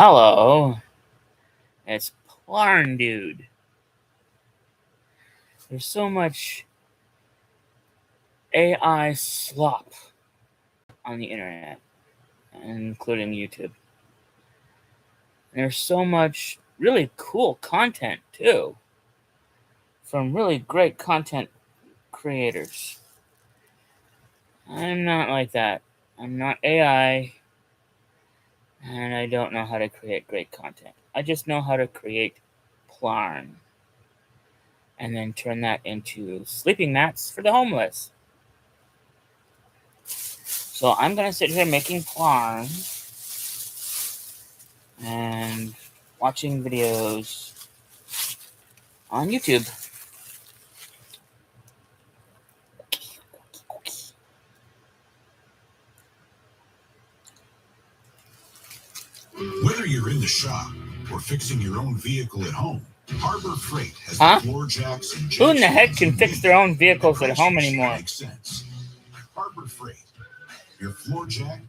Hello, it's Plarn, dude. There's so much AI slop on the internet, including YouTube. There's so much really cool content, too, from really great content creators. I'm not like that. I'm not AI, and I don't know how to create great content. I just know how to create Plarn, and then turn that into sleeping mats for the homeless. So I'm going to sit here making Plarn and watching videos on YouTube. Whether you're in the shop or fixing your own vehicle at home, Harbor Freight has Huh? the floor jacks and Who in the heck can fix their own vehicles at home anymore? Makes sense. Harbor Freight, your floor jack.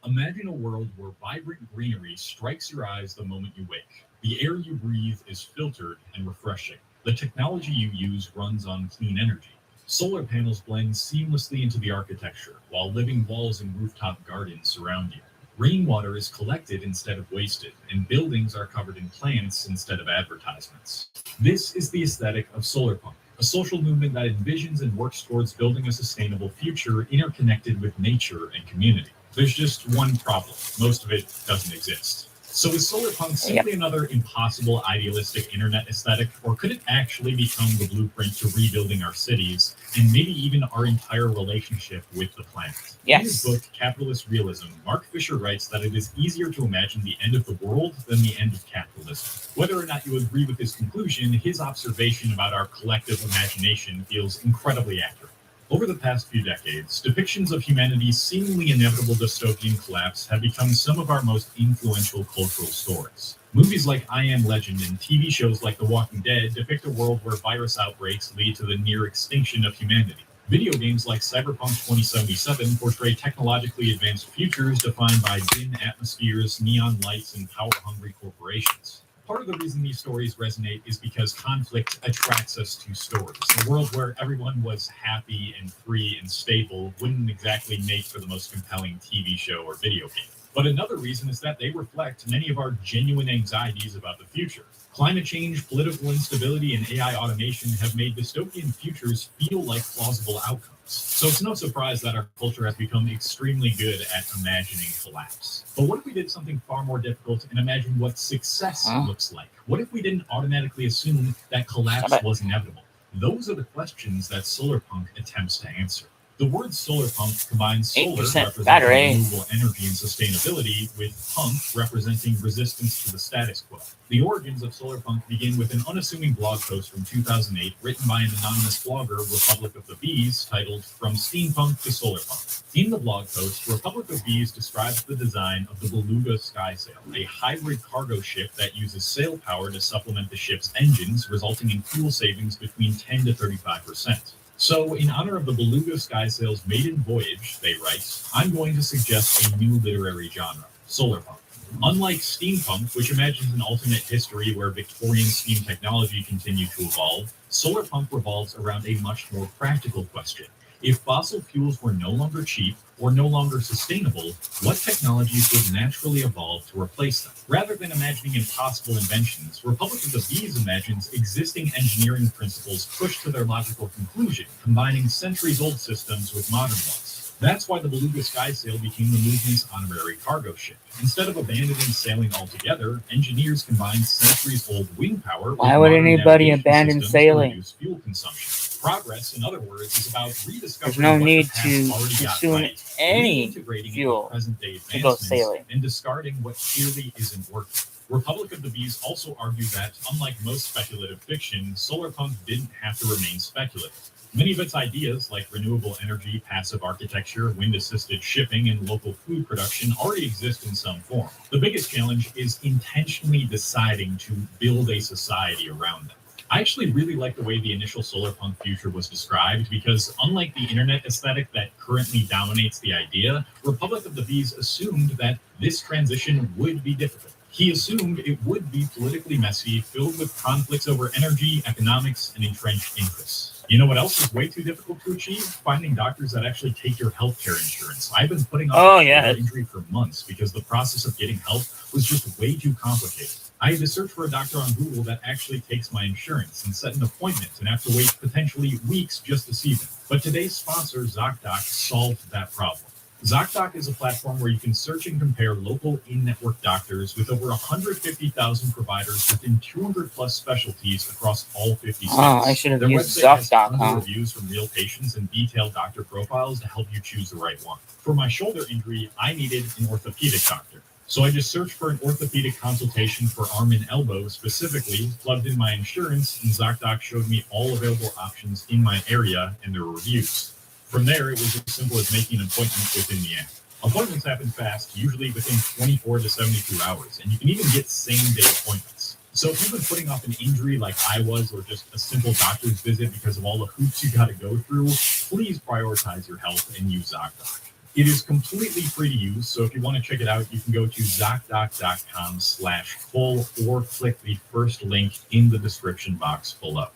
Imagine a world where vibrant greenery strikes your eyes the moment you wake. The air you breathe is filtered and refreshing. The technology you use runs on clean energy. Solar panels blend seamlessly into the architecture, while living walls and rooftop gardens surround you. Rainwater is collected instead of wasted, and buildings are covered in plants instead of advertisements. This is the aesthetic of solarpunk, a social movement that envisions and works towards building a sustainable future interconnected with nature and community. There's just one problem. Most of it doesn't exist. So is solarpunk simply another impossible idealistic internet aesthetic, or could it actually become the blueprint to rebuilding our cities and maybe even our entire relationship with the planet? Yes. In his book, Capitalist Realism, Mark Fisher writes that it is easier to imagine the end of the world than the end of capitalism. Whether or not you agree with his conclusion, his observation about our collective imagination feels incredibly accurate. Over the past few decades, depictions of humanity's seemingly inevitable dystopian collapse have become some of our most influential cultural stories. Movies like I Am Legend and TV shows like The Walking Dead depict a world where virus outbreaks lead to the near extinction of humanity. Video games like Cyberpunk 2077 portray technologically advanced futures defined by dim atmospheres, neon lights, and power-hungry corporations. Part of the reason these stories resonate is because conflict attracts us to stories. A world where everyone was happy and free and stable wouldn't exactly make for the most compelling TV show or video game. But another reason is that they reflect many of our genuine anxieties about the future. Climate change, political instability, and AI automation have made dystopian futures feel like plausible outcomes. So it's no surprise that our culture has become extremely good at imagining collapse. But what if we did something far more difficult and imagined what success looks like? What if we didn't automatically assume that collapse was inevitable? Those are the questions that solarpunk attempts to answer. The word solarpunk combines solar representing renewable energy and sustainability with punk representing resistance to the status quo. The origins of solarpunk begin with an unassuming blog post from 2008 written by an anonymous blogger, Republic of the Bees, titled From Steampunk to Solarpunk. In the blog post, Republic of Bees describes the design of the Beluga Skysail, a hybrid cargo ship that uses sail power to supplement the ship's engines, resulting in fuel savings between 10 to 35%. So, in honor of the Beluga Skysail's maiden voyage, they write, I'm going to suggest a new literary genre, solarpunk. Unlike steampunk, which imagines an alternate history where Victorian steam technology continued to evolve, solarpunk revolves around a much more practical question. If fossil fuels were no longer cheap or no longer sustainable, what technologies would naturally evolve to replace them? Rather than imagining impossible inventions, Republic of the Bees imagines existing engineering principles pushed to their logical conclusion, combining centuries-old systems with modern ones. That's why the Beluga Skysail became the movement's honorary cargo ship. Instead of abandoning sailing altogether, engineers combined centuries-old wing power. Why would anybody abandon sailing? To reduce fuel consumption. Progress, in other words, is about rediscovering There's no what need the past to already got consume right, any reintegrating fuel present-day to go sailing. and discarding what clearly isn't working. Republic of the Bees also argue that, unlike most speculative fiction, solarpunk didn't have to remain speculative. Many of its ideas, like renewable energy, passive architecture, wind-assisted shipping, and local food production, already exist in some form. The biggest challenge is intentionally deciding to build a society around them. I actually really like the way the initial solarpunk future was described because, unlike the internet aesthetic that currently dominates the idea, Republic of the Bees assumed that this transition would be difficult. He assumed it would be politically messy, filled with conflicts over energy, economics, and entrenched interests. You know what else is way too difficult to achieve? Finding doctors that actually take your healthcare insurance. I've been putting off a shoulder injury for months because the process of getting help was just way too complicated. I had to search for a doctor on Google that actually takes my insurance and set an appointment and have to wait potentially weeks just to see them. But today's sponsor, ZocDoc, solved that problem. ZocDoc is a platform where you can search and compare local in-network doctors with over 150,000 providers within 200 plus specialties across all 50 states. I should have Their used website has ZocDoc, tons of reviews from real patients and detailed doctor profiles to help you choose the right one. For my shoulder injury, I needed an orthopedic doctor. So I just searched for an orthopedic consultation for arm and elbow specifically, plugged in my insurance, and ZocDoc showed me all available options in my area and their reviews. From there, it was as simple as making an appointment within the app. Appointments happen fast, usually within 24 to 72 hours, and you can even get same-day appointments. So if you've been putting off an injury like I was, or just a simple doctor's visit because of all the hoops you got to go through, please prioritize your health and use ZocDoc. It is completely free to use, so if you want to check it out, you can go to ZocDoc.com/full or click the first link in the description box below.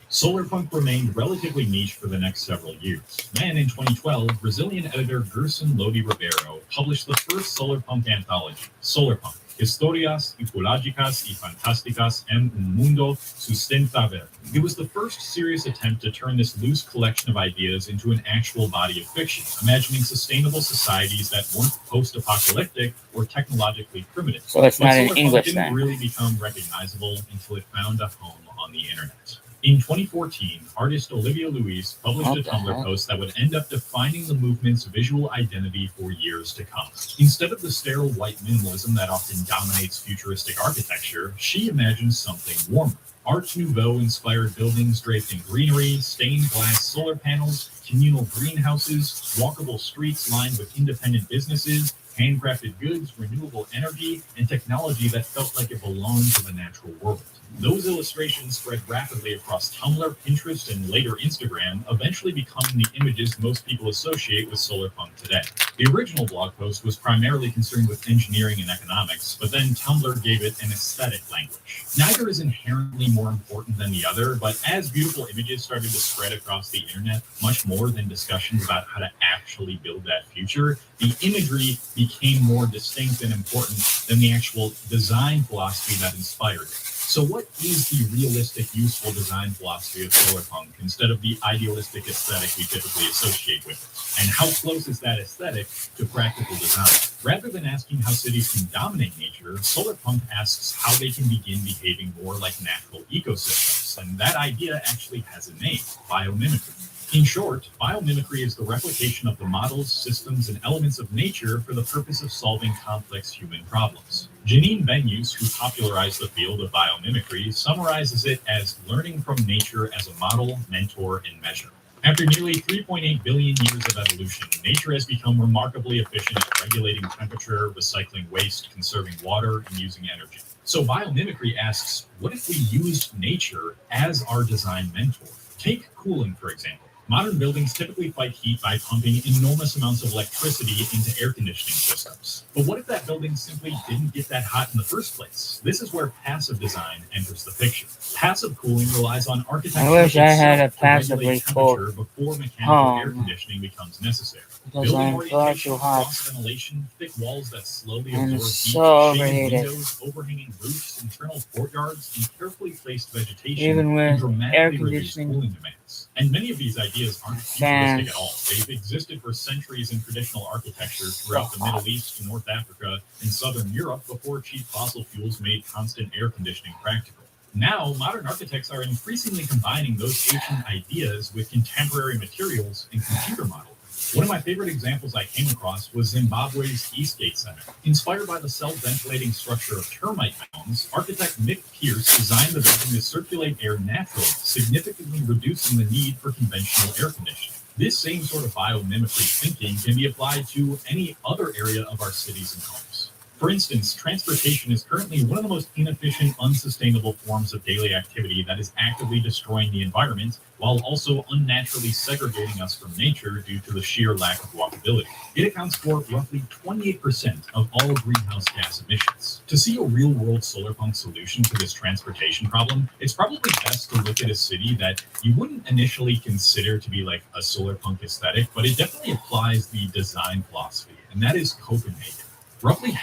Solarpunk remained relatively niche for the next several years. Then in 2012, Brazilian editor Gerson Lodi Ribeiro published the first Solarpunk anthology, Solarpunk, Historias Ecológicas y Fantásticas en un Mundo Sustentável. It was the first serious attempt to turn this loose collection of ideas into an actual body of fiction, imagining sustainable societies that weren't post-apocalyptic or technologically primitive. So it's not in English didn't then. really become recognizable until it found a home on the internet. In 2014, artist Olivia Louise published a Tumblr post that would end up defining the movement's visual identity for years to come. Instead of the sterile white minimalism that often dominates futuristic architecture, she imagined something warmer. Art Nouveau-inspired buildings draped in greenery, stained glass solar panels, communal greenhouses, walkable streets lined with independent businesses, handcrafted goods, renewable energy, and technology that felt like it belonged to the natural world. Those illustrations spread rapidly across Tumblr, Pinterest, and later Instagram, eventually becoming the images most people associate with solarpunk today. The original blog post was primarily concerned with engineering and economics, but then Tumblr gave it an aesthetic language. Neither is inherently more important than the other, but as beautiful images started to spread across the internet, much more than discussions about how to actually build that future, the imagery became more distinct and important than the actual design philosophy that inspired it. So what is the realistic, useful design philosophy of solarpunk instead of the idealistic aesthetic we typically associate with it? And how close is that aesthetic to practical design? Rather than asking how cities can dominate nature, solarpunk asks how they can begin behaving more like natural ecosystems. And that idea actually has a name, biomimicry. In short, biomimicry is the replication of the models, systems, and elements of nature for the purpose of solving complex human problems. Janine Benyus, who popularized the field of biomimicry, summarizes it as learning from nature as a model, mentor, and measure. After nearly 3.8 billion years of evolution, nature has become remarkably efficient at regulating temperature, recycling waste, conserving water, and using energy. So biomimicry asks, what if we used nature as our design mentor? Take cooling, for example. Modern buildings typically fight heat by pumping enormous amounts of electricity into air conditioning systems. But what if that building simply didn't get that hot in the first place? This is where passive design enters the picture. Passive cooling relies on architecture. I wish I had a itself to regulate passively cooled temperature before mechanical air conditioning becomes necessary. because Building I'm far orientation, too hot cross ventilation, thick walls that slowly and absorb heat, so shaded overheated. windows, overhanging roofs, internal courtyards, and carefully placed vegetation Even can with dramatically air reduce conditioning cooling demands. And many of these ideas aren't futuristic at all. They've existed for centuries in traditional architecture throughout the Middle East, North Africa, and Southern Europe before cheap fossil fuels made constant air conditioning practical. Now, modern architects are increasingly combining those ancient ideas with contemporary materials and computer models. One of my favorite examples I came across was Zimbabwe's Eastgate Center. Inspired by the self-ventilating structure of termite mounds, architect Mick Pierce designed the building to circulate air naturally, significantly reducing the need for conventional air conditioning. This same sort of biomimicry thinking can be applied to any other area of our cities and homes. For instance, transportation is currently one of the most inefficient, unsustainable forms of daily activity that is actively destroying the environment while also unnaturally segregating us from nature due to the sheer lack of walkability. It accounts for roughly 28% of all greenhouse gas emissions. To see a real-world solar punk solution to this transportation problem, it's probably best to look at a city that you wouldn't initially consider to be like a solar punk aesthetic, but it definitely applies the design philosophy, and that is Copenhagen. Roughly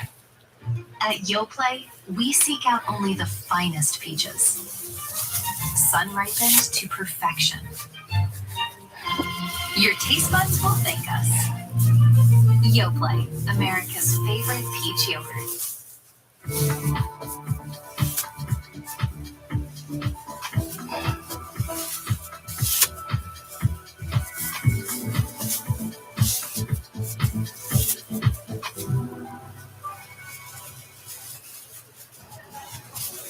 At YoPlay, we seek out only the finest peaches, sun-ripened to perfection. Your taste buds will thank us. YoPlay, America's favorite peach yogurt.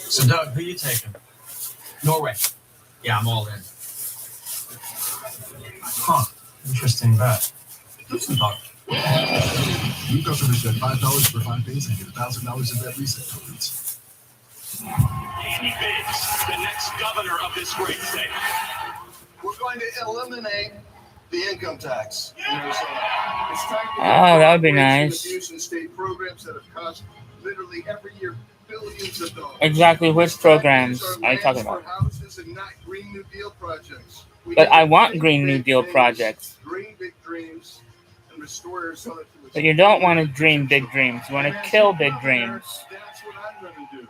So, Doug, who you taking? Norway. Yeah, I'm all in. Huh. Interesting bet. Who's the buck? New customers get $5 for 5 days and get $1,000 in bet reset tokens. Andy Biggs, the next governor of this great state. We're going to eliminate the income tax in Arizona. It's time to Oh, that would be corporations nice. abuse and state programs that have cost literally every year billions of dollars. Exactly which programs are you talking about? Houses and not Green New Deal projects. But I want Green New Deal projects. Dream big dreams and restore Arizona to its. But you don't want to dream big dreams. You want to kill big dreams. That's what I'm going to do.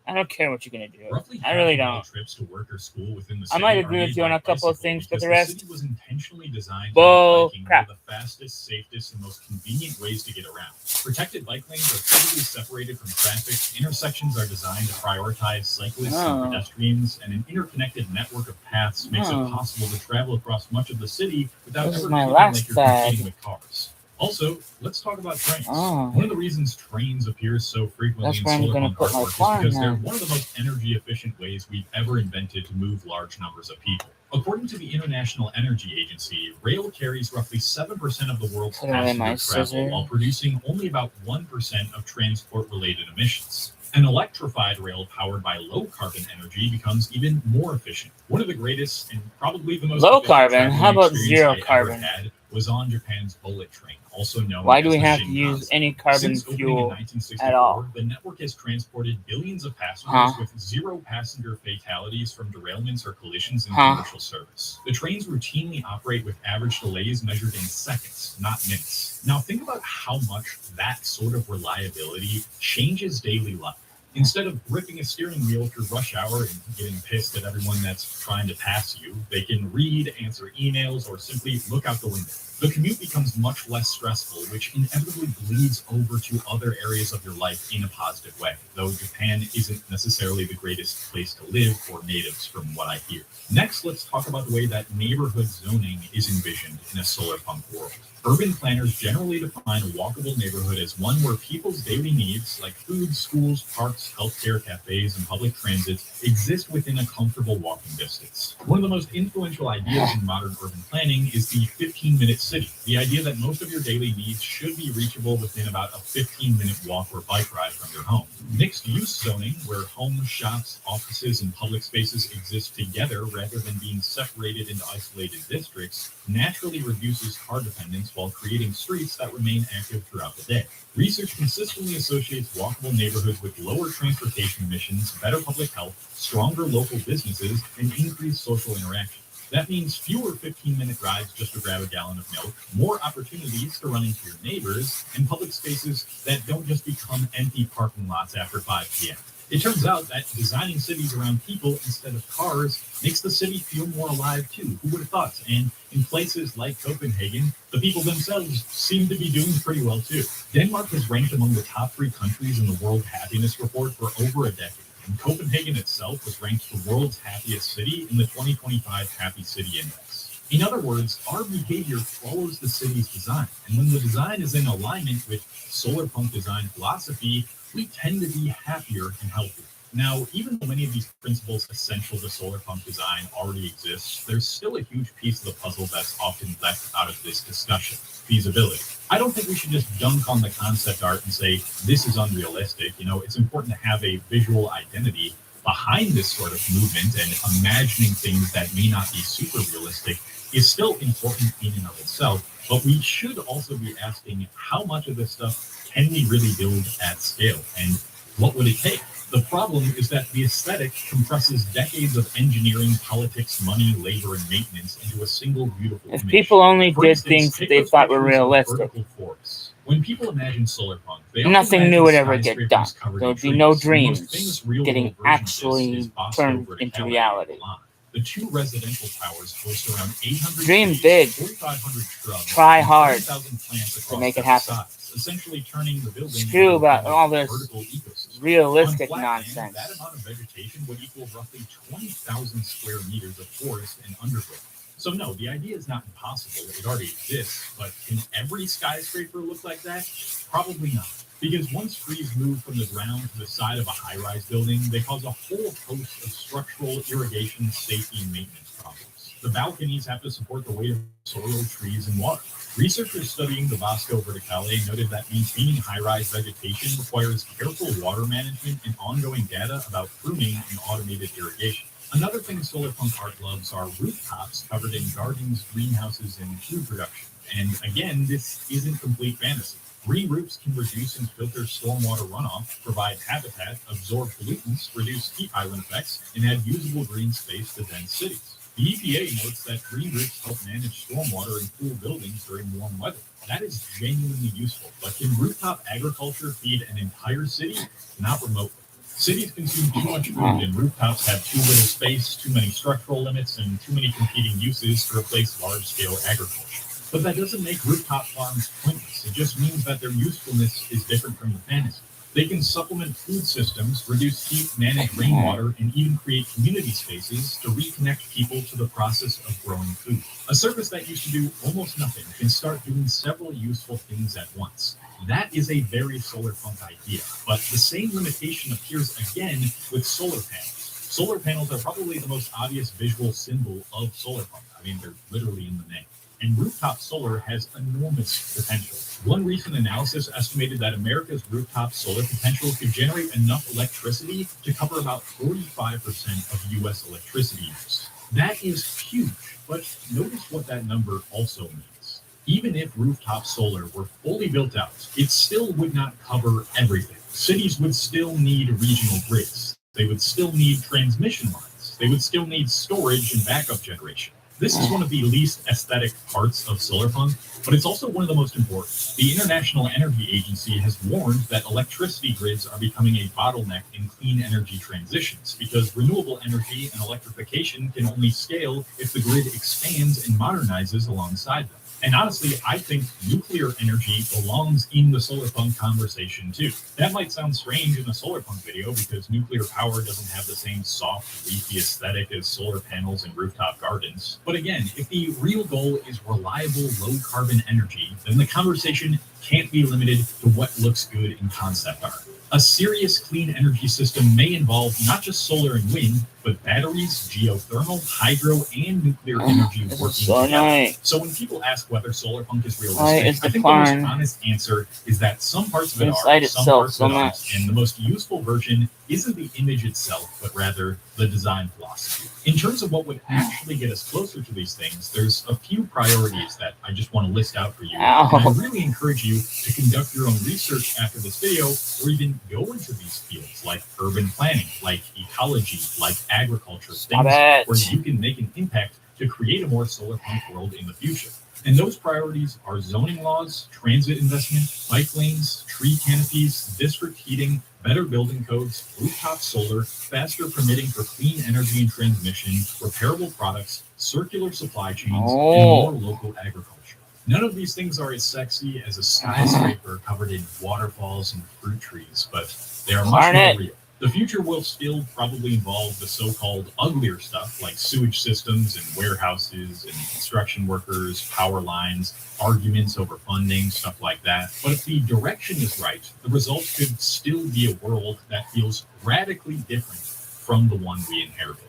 I don't care what you're going to do. roughly I really half of all don't. trips to work or school within the I city might are agree with made you on by a couple of bicycle things, but because the rest- city was intentionally designed Bull to make biking crap. one of the fastest, safest, and most convenient ways to get around. Protected bike lanes are physically separated from traffic. Intersections are designed to prioritize cyclists Oh. and pedestrians, and an interconnected network of paths makes Oh. it possible to travel across much of the city without This is ever my feeling last like you're bag. competing with cars. Also, let's talk about trains. Oh. One of the reasons trains appear so frequently That's in where I'm solar gonna punk put my artwork is Plarn because they're now. one of the most energy efficient ways we've ever invented to move large numbers of people. According to the International Energy Agency, rail carries roughly 7% of the world's Put away my passenger travel scissor. while producing only about 1% of transport-related emissions. An electrified rail powered by low-carbon energy becomes even more efficient. One of the greatest and probably the most Low efficient carbon? traveling How about experience zero I ever carbon? had was on Japan's bullet train, also known Why as do we the have to Shinkansen. use any carbon Since opening in fuel 1964, at all? the network has transported billions of passengers Huh? with 0 passenger fatalities from derailments or collisions in Huh? commercial service. The trains routinely operate with average delays measured in seconds, not minutes. Now think about how much that sort of reliability changes daily life. Instead of gripping a steering wheel through rush hour and getting pissed at everyone that's trying to pass you, they can read, answer emails, or simply look out the window. The commute becomes much less stressful, which inevitably bleeds over to other areas of your life in a positive way, though Japan isn't necessarily the greatest place to live for natives from what I hear. Next, let's talk about the way that neighborhood zoning is envisioned in a solar punk world. Urban planners generally define a walkable neighborhood as one where people's daily needs, like food, schools, parks, healthcare, cafes, and public transit, exist within a comfortable walking distance. One of the most influential ideas in modern urban planning is the 15-minute city, the idea that most of your daily needs should be reachable within about a 15-minute walk or bike ride from your home. Mixed-use zoning, where homes, shops, offices, and public spaces exist together rather than being separated into isolated districts, naturally reduces car dependence while creating streets that remain active throughout the day. Research consistently associates walkable neighborhoods with lower transportation emissions, better public health, stronger local businesses, and increased social interaction. That means fewer 15-minute rides just to grab a gallon of milk, more opportunities to run into your neighbors, and public spaces that don't just become empty parking lots after 5 p.m. It turns out that designing cities around people instead of cars makes the city feel more alive too. Who would have thought? And in places like Copenhagen, the people themselves seem to be doing pretty well too. Denmark has ranked among the top 3 countries in the World Happiness Report for over a decade. And Copenhagen itself was ranked the world's happiest city in the 2025 Happy City Index. In other words, our behavior follows the city's design. And when the design is in alignment with solar punk design philosophy, we tend to be happier and healthier. Now, even though many of these principles essential to solar pump design already exist, there's still a huge piece of the puzzle that's often left out of this discussion: feasibility. I don't think we should just dunk on the concept art and say, this is unrealistic. It's important to have a visual identity behind this sort of movement, and imagining things that may not be super realistic is still important in and of itself. But we should also be asking, how much of this stuff can we really build at scale, and what would it take? The problem is that the aesthetic compresses decades of engineering, politics, money, labor, and maintenance into a single beautiful If image. people only For did instance, things that take they those thought were pictures of realistic, vertical forests. When people imagine solar punk, they often nothing imagine new would ever get done. skyscrapers covered There in would be no trees. The most famous dreams real-world getting version of this is actually Bosco turned into Verticale in reality. Milan. The two residential towers host around 800 Dream trees, big. 4,500 shrubs, Try and hard 30,000 plants across make it several happen. sides, essentially turning the building Screw into a about kind of all this vertical ecosystem. realistic On flat land, nonsense. that amount of vegetation would equal roughly 20,000 square meters of forest and undergrowth. So no, the idea is not impossible. It already exists. But can every skyscraper look like that? Probably not. Because once trees move from the ground to the side of a high-rise building, they cause a whole host of structural, irrigation, safety, and maintenance problems. The balconies have to support the weight of soil, trees, and water. Researchers studying the Bosco Verticale noted that maintaining high-rise vegetation requires careful water management and ongoing data about pruning and automated irrigation. Another thing solar punk art loves are rooftops covered in gardens, greenhouses, and food production. And again, this isn't complete fantasy. Green roofs can reduce and filter stormwater runoff, provide habitat, absorb pollutants, reduce heat island effects, and add usable green space to dense cities. The EPA notes that green roofs help manage stormwater in cool buildings during warm weather. That is genuinely useful, but can rooftop agriculture feed an entire city? Not remotely. Cities consume too much food, and rooftops have too little space, too many structural limits, and too many competing uses to replace large-scale agriculture. But that doesn't make rooftop farms pointless. It just means that their usefulness is different from the fantasy. They can supplement food systems, reduce heat, manage rainwater, and even create community spaces to reconnect people to the process of growing food. A surface that used to do almost nothing can start doing several useful things at once. That is a very solar punk idea, but the same limitation appears again with solar panels. Solar panels are probably the most obvious visual symbol of solar punk. I mean, they're literally in the name. And rooftop solar has enormous potential. One recent analysis estimated that America's rooftop solar potential could generate enough electricity to cover about 45% of U.S. electricity use. That is huge, but notice what that number also means. Even if rooftop solar were fully built out, it still would not cover everything. Cities would still need regional grids. They would still need transmission lines. They would still need storage and backup generation. This is one of the least aesthetic parts of solar punk, but it's also one of the most important. The International Energy Agency has warned that electricity grids are becoming a bottleneck in clean energy transitions because renewable energy and electrification can only scale if the grid expands and modernizes alongside them. And honestly, I think nuclear energy belongs in the solar punk conversation too. That might sound strange in a solar punk video because nuclear power doesn't have the same soft, leafy aesthetic as solar panels and rooftop gardens. But again, if the real goal is reliable, low-carbon energy, then the conversation can't be limited to what looks good in concept art. A serious clean energy system may involve not just solar and wind, but batteries, geothermal, hydro, and nuclear energy This is working so together. nice. So when people ask whether solar punk is Why realistic, is the I think the most Plarn honest answer is that some parts of it inside are, some itself parts so of it aren't, much? and the most useful version isn't the image itself, but rather the design philosophy. In terms of what would actually get us closer to these things, there's a few priorities that I just want to list out for you. Ow. And I really encourage you to conduct your own research after this video, or even go into these fields like urban planning, like ecology, like agriculture, Stop things it. where you can make an impact to create a more solar punk world in the future. And those priorities are zoning laws, transit investment, bike lanes, tree canopies, district heating, better building codes, rooftop solar, faster permitting for clean energy and transmission, repairable products, circular supply chains, and more local agriculture. None of these things are as sexy as a skyscraper covered in waterfalls and fruit trees, but they are much Darn more it. real. The future will still probably involve the so-called uglier stuff like sewage systems and warehouses and construction workers, power lines, arguments over funding, stuff like that. But if the direction is right, the result could still be a world that feels radically different from the one we inherited.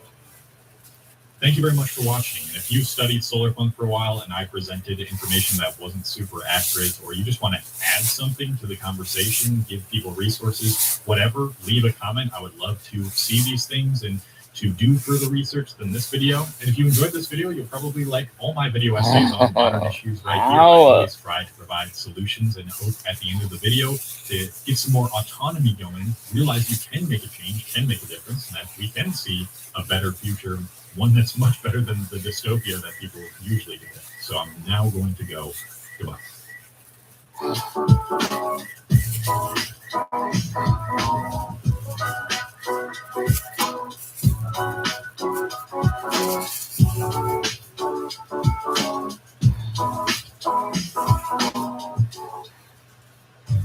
Thank you very much for watching. And if you've studied solarpunk for a while and I presented information that wasn't super accurate, or you just want to add something to the conversation, give people resources, whatever, leave a comment. I would love to see these things and to do further research than this video. And if you enjoyed this video, you'll probably like all my video essays on modern issues right here. I always try to provide solutions and hope at the end of the video to get some more autonomy going, realize you can make a change, can make a difference, and that we can see a better future, one that's much better than the dystopia that people usually get. So I'm now going to go. Goodbye.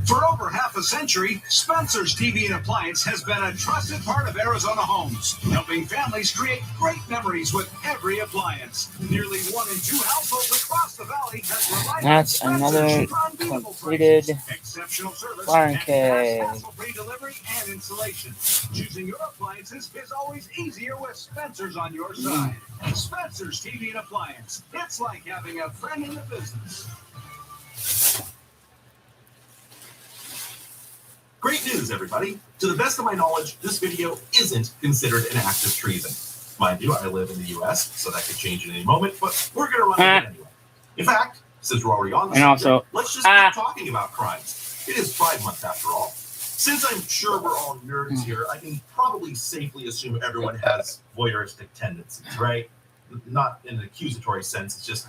For over half a century, Spencer's TV and Appliance has been a trusted part of Arizona homes, helping families create great memories with every appliance. Nearly 1 in 2 households across the valley has relied on That's Spencer's another for unbeatable completed prices, exceptional service, Plarn and case. fast hassle-free delivery and installation. Choosing your appliances is always easier with Spencer's on your side. Spencer's TV and Appliance. It's like having a friend in the business. Great news, everybody. To the best of my knowledge, this video isn't considered an act of treason. Mind you, I live in the US, so that could change at any moment, but we're going to run it anyway. In fact, since we're already on the subject, let's just keep talking about crimes. It is Pride Month, after all. Since I'm sure we're all nerds here, I can probably safely assume everyone has voyeuristic tendencies, right? Not in an accusatory sense, it's just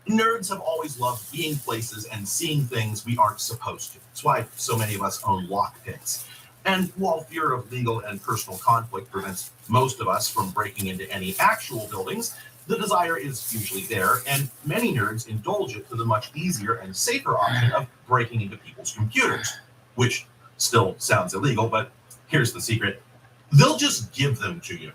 nerds have always loved being places and seeing things we aren't supposed to. That's why so many of us own lockpicks. And while fear of legal and personal conflict prevents most of us from breaking into any actual buildings, the desire is usually there, and many nerds indulge it to the much easier and safer option of breaking into people's computers, which still sounds illegal, but here's the secret. They'll just give them to you.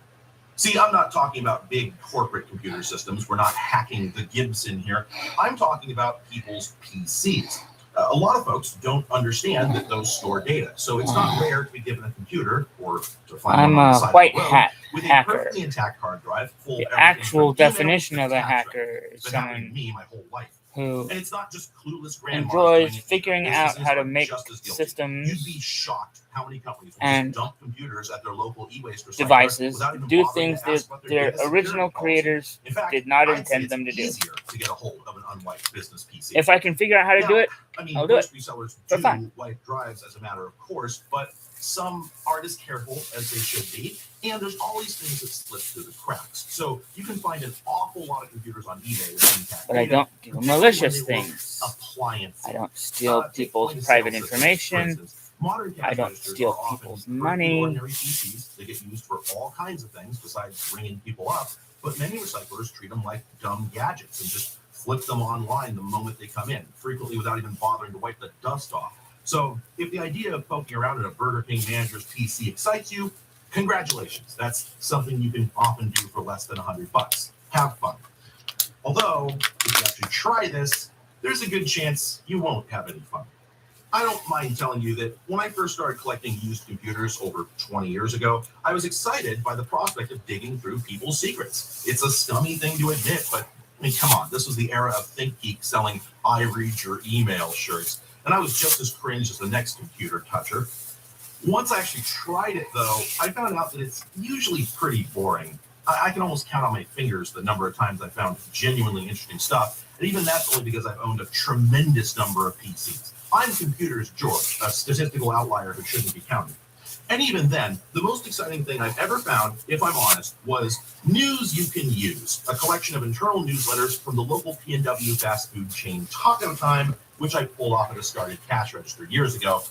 See, I'm not talking about big corporate computer systems. We're not hacking the Gibson here. I'm talking about people's PCs. A lot of folks don't understand that those store data, so it's not rare to be given a computer or to find one on the side white of the road hat with a hacker. perfectly intact hard drive full The of everything actual from email definition to of a tax hacker records. is Been happening someone to me my whole life. who And it's not just clueless grandmas enjoys doing it. figuring out Businesses how to are make just as guilty. You'd systems be shocked how many companies will and just dump computers at their local e-waste recycler devices without even do bothering things to that ask what their data original security policy. creators In fact, did not I'd say intend it's them to do. easier to get a hold of an unwiped business PC. If I can figure out how to Now, do it, I mean, I'll do most it. resellers For do fun. wipe drives as a matter of course, but some aren't as careful as they should be, and there's always things that slip through the cracks. So you can find an awful lot of computers on eBay with intact But I data, don't do particularly malicious when they were things. appliances. I don't steal Take people's point-of-sale private systems, for information. instance. Modern cash I don't registers steal are often people's perfectly money. ordinary PCs. They get used for all kinds of things besides ringing people up, but many recyclers treat them like dumb gadgets and just flip them online the moment they come in, frequently without even bothering to wipe the dust off. So if the idea of poking around at a Burger King manager's PC excites you, congratulations. That's something you can often do for less than $100. Have fun. Although, if you actually try this, there's a good chance you won't have any fun. I don't mind telling you that when I first started collecting used computers over 20 years ago, I was excited by the prospect of digging through people's secrets. It's a scummy thing to admit, but I mean, come on, this was the era of ThinkGeek selling I read your email shirts, and I was just as cringe as the next computer toucher. Once I actually tried it, though, I found out that it's usually pretty boring. I can almost count on my fingers the number of times I found genuinely interesting stuff, and even that's only because I've owned a tremendous number of PCs. I'm Computers George, a statistical outlier who shouldn't be counted. And even then, the most exciting thing I've ever found, if I'm honest, was News You Can Use, a collection of internal newsletters from the local P&W fast food chain Taco Time, which I pulled off a discarded cash register years ago.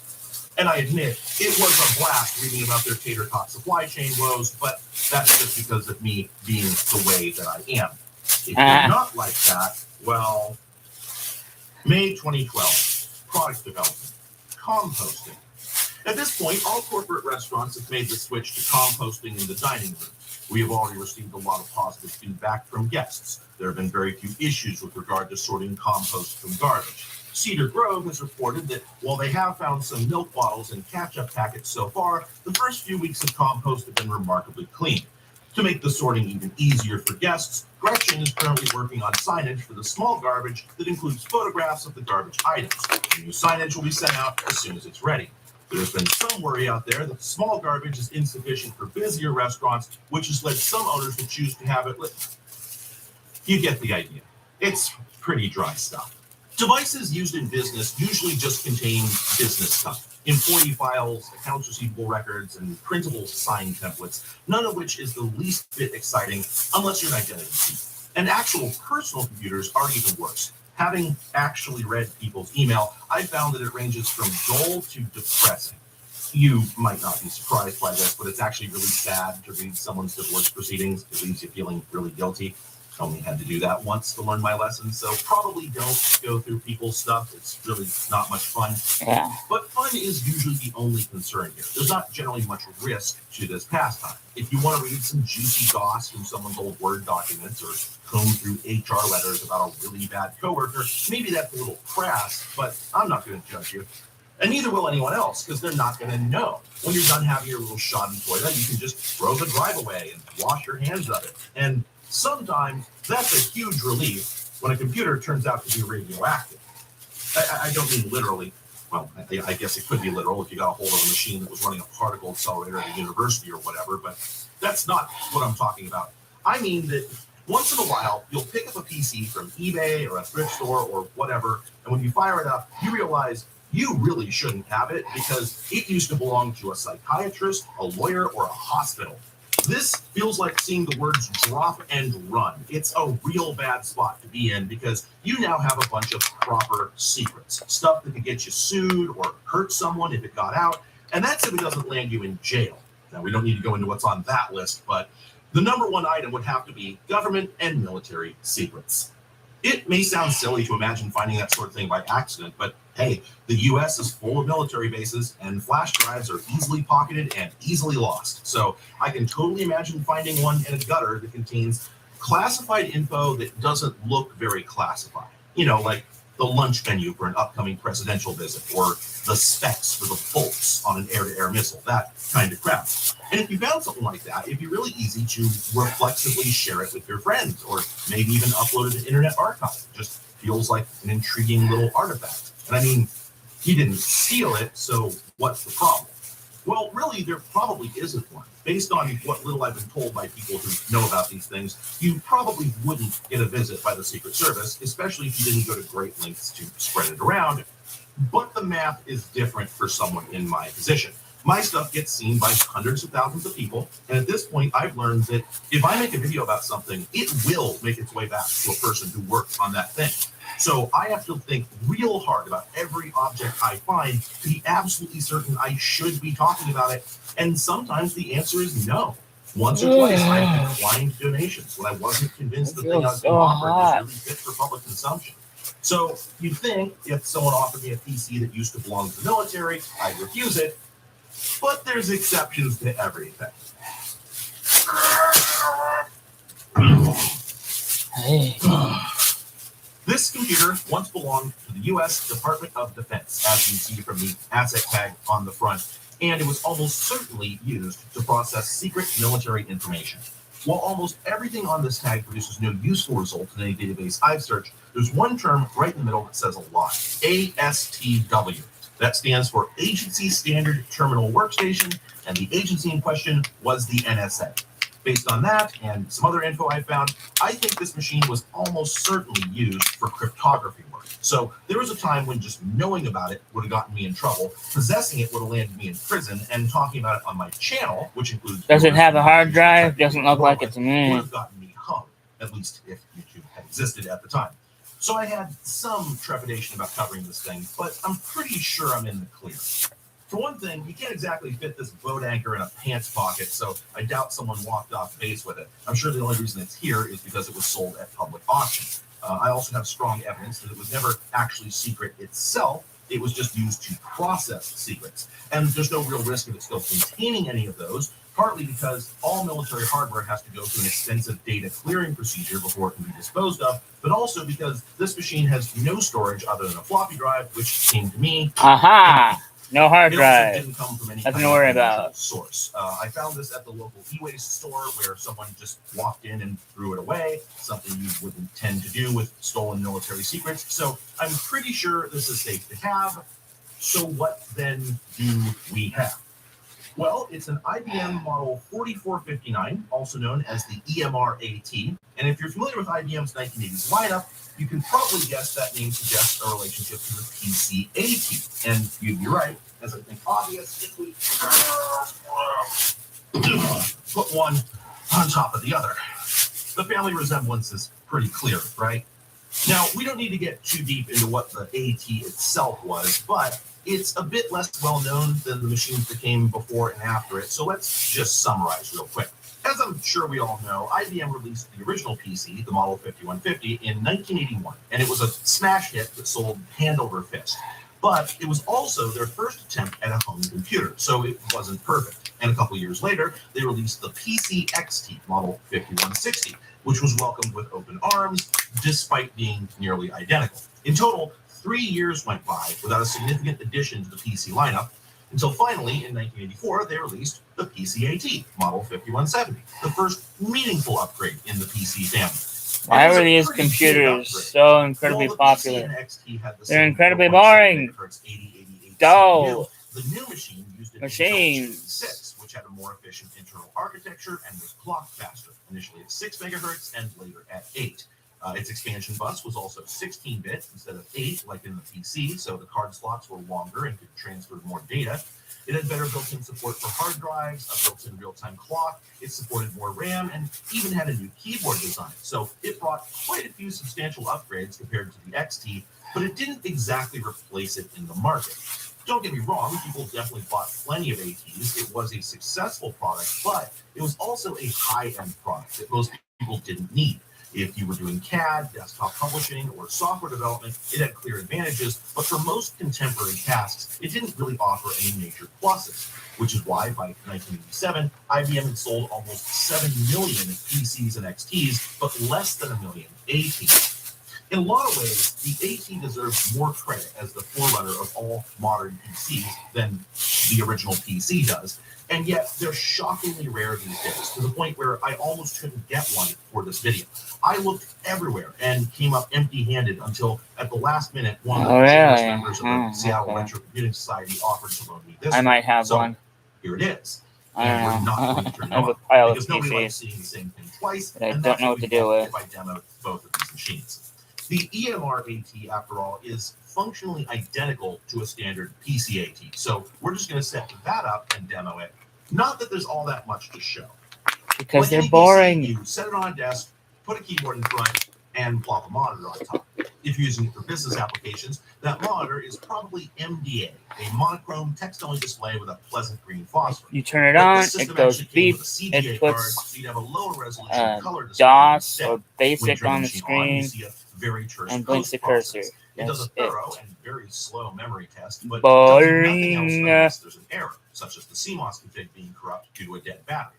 And I admit, it was a blast reading about their tater tot supply chain woes, but that's just because of me being the way that I am. If you're not like that, well, May 2012, product development, composting. At this point, all corporate restaurants have made the switch to composting in the dining room. We have already received a lot of positive feedback from guests. There have been very few issues with regard to sorting compost from garbage. Cedar Grove has reported that while they have found some milk bottles and ketchup packets so far, the first few weeks of compost have been remarkably clean. To make the sorting even easier for guests, Gretchen is currently working on signage for the small garbage that includes photographs of the garbage items. The new signage will be sent out as soon as it's ready. There's been some worry out there that small garbage is insufficient for busier restaurants, which has led some owners to choose to have it lit. You get the idea. It's pretty dry stuff. Devices used in business usually just contain business stuff. Employee files, accounts receivable records, and printable sign templates, none of which is the least bit exciting unless you're an identity thief. And actual personal computers are even worse. Having actually read people's email, I found that it ranges from dull to depressing. You might not be surprised by this, but it's actually really sad to read someone's divorce proceedings. It leaves you feeling really guilty. I only had to do that once to learn my lesson, so probably don't go through people's stuff. It's really not much fun. Yeah. But fun is usually the only concern here. There's not generally much risk to this pastime. If you want to read some juicy goss from someone's old Word documents or comb through HR letters about a really bad coworker, maybe that's a little crass, but I'm not going to judge you. And neither will anyone else, because they're not going to know. When you're done having your little shoddy toilet, you can just throw the drive away and wash your hands of it. And sometimes that's a huge relief when a computer turns out to be radioactive. I don't mean literally. Well, I guess it could be literal if you got a hold of a machine that was running a particle accelerator at a university or whatever, but that's not what I'm talking about. I mean that once in a while, you'll pick up a PC from eBay or a thrift store or whatever, and when you fire it up, you realize you really shouldn't have it because it used to belong to a psychiatrist, a lawyer, or a hospital. This feels like seeing the words drop and run. It's a real bad spot to be in because you now have a bunch of proper secrets, stuff that could get you sued or hurt someone if it got out, and that's if it doesn't land you in jail. Now, we don't need to go into what's on that list, but the number one item would have to be government and military secrets. It may sound silly to imagine finding that sort of thing by accident, but hey, the U.S. is full of military bases, and flash drives are easily pocketed and easily lost. So I can totally imagine finding one in a gutter that contains classified info that doesn't look very classified. You know, like the lunch menu for an upcoming presidential visit, or the specs for the bolts on an air-to-air missile, that kind of crap. And if you found something like that, it'd be really easy to reflexively share it with your friends, or maybe even upload it to Internet Archive. It just feels like an intriguing little artifact. And I mean, he didn't steal it, so what's the problem? Well, really, there probably isn't one. Based on what little I've been told by people who know about these things, you probably wouldn't get a visit by the Secret Service, especially if you didn't go to great lengths to spread it around. But the math is different for someone in my position. My stuff gets seen by hundreds of thousands of people, and at this point, I've learned that if I make a video about something, it will make its way back to a person who worked on that thing. So I have to think real hard about every object I find to be absolutely certain I should be talking about it, and sometimes the answer is no. Once or twice, I've declined donations when I wasn't convinced the thing I was offering was really fit for public consumption. So you'd think if someone offered me a PC that used to belong to the military, I'd refuse it. But there's exceptions to everything. Hey. This computer once belonged to the U.S. Department of Defense, as you see from the asset tag on the front, and it was almost certainly used to process secret military information. While almost everything on this tag produces no useful result in any database I've searched, there's one term right in the middle that says a lot: ASTW. That stands for Agency Standard Terminal Workstation, and the agency in question was the NSA. Based on that and some other info I found, I think this machine was almost certainly used for cryptography work. So there was a time when just knowing about it would have gotten me in trouble, possessing it would have landed me in prison, and talking about it on my channel, which includes... Does it have a hard drive? Doesn't look like it's would me. have gotten me hung, at least if YouTube had existed at the time. So I had some trepidation about covering this thing, but I'm pretty sure I'm in the clear. For one thing, you can't exactly fit this boat anchor in a pants pocket, so I doubt someone walked off base with it. I'm sure the only reason it's here is because it was sold at public auction. I also have strong evidence that it was never actually secret itself, It was just used to process secrets. And there's no real risk of it still containing any of those, partly because all military hardware has to go through an extensive data clearing procedure before it can be disposed of, but also because this machine has no storage other than a floppy drive, which came to me. Aha! No hard It also drive. didn't come from any Nothing kind to worry of unusual about. source. I found this at the local e-waste store where someone just walked in and threw it away, something you wouldn't tend to do with stolen military secrets. So I'm pretty sure this is safe to have. So what then do we have? Well, it's an IBM model 4459, also known as the EMR-AT. And if you're familiar with IBM's 1980s lineup, you can probably guess that name suggests a relationship to the PC-AT. And you'd be right, as I think obvious, if we put one on top of the other. The family resemblance is pretty clear, right? Now, we don't need to get too deep into what the AT itself was, but it's a bit less well known than the machines that came before and after it, so let's just summarize real quick. As I'm sure we all know, IBM released the original PC, the Model 5150, in 1981, and it was a smash hit that sold hand over fist. But it was also their first attempt at a home computer, so it wasn't perfect. And a couple years later, they released the PC XT, Model 5160, which was welcomed with open arms, despite being nearly identical. In total, 3 years went by without a significant addition to the PC lineup, until finally, in 1984, they released the PC-AT, Model 5170, the first meaningful upgrade in the PC family. Why were these computers so incredibly popular? They're incredibly boring. Dull. The new machine used an Machines. Intel 6, which had a more efficient internal architecture and was clocked faster, initially at 6 megahertz and later at 8. Its expansion bus was also 16-bit instead of 8, like in the PC, so the card slots were longer and could transfer more data. It had better built-in support for hard drives, a built-in real-time clock. It supported more RAM and even had a new keyboard design. So it brought quite a few substantial upgrades compared to the XT, but it didn't exactly replace it in the market. Don't get me wrong, people definitely bought plenty of ATs. It was a successful product, but it was also a high-end product that most people didn't need. If you were doing CAD, desktop publishing, or software development, it had clear advantages, but for most contemporary tasks, it didn't really offer any major pluses, which is why by 1987, IBM had sold almost 7 million PCs and XTs, but less than 1 million ATs. In a lot of ways, the AT deserves more credit as the forerunner of all modern PCs than the original PC does, and yet they're shockingly rare these days, to the point where I almost couldn't get one for this video. I looked everywhere and came up empty-handed until, at the last minute, one of the generous members of the Seattle Retro Computing Society offered to loan me this. I might have one. Here it is. I And we're don't not know. going to turn it I have a on, pile of because nobody likes PCs seeing the same thing twice, that I and don't that's know what to do with. if I demoed both of these machines. The EMR-AT, after all, is functionally identical to a standard PC-AT, so we're just going to set that up and demo it. Not that there's all that much to show. Because Like they're any PC, boring. you set it on a desk, put a keyboard in front, and plop a monitor on top. If you're using it for business applications, that monitor is probably MDA, a monochrome text-only display with a pleasant green phosphor. You turn it But on, this system it goes actually came beep, with a CGA it card, puts so you'd have a lower resolution color display DOS instead. or When you basic turn on the machine on, you screen see a very terse and blinks the post cursor. process. It does a That's thorough it. and very slow memory test, but it does nothing else Boring. unless there's an error, such as the CMOS config being corrupt due to a dead battery.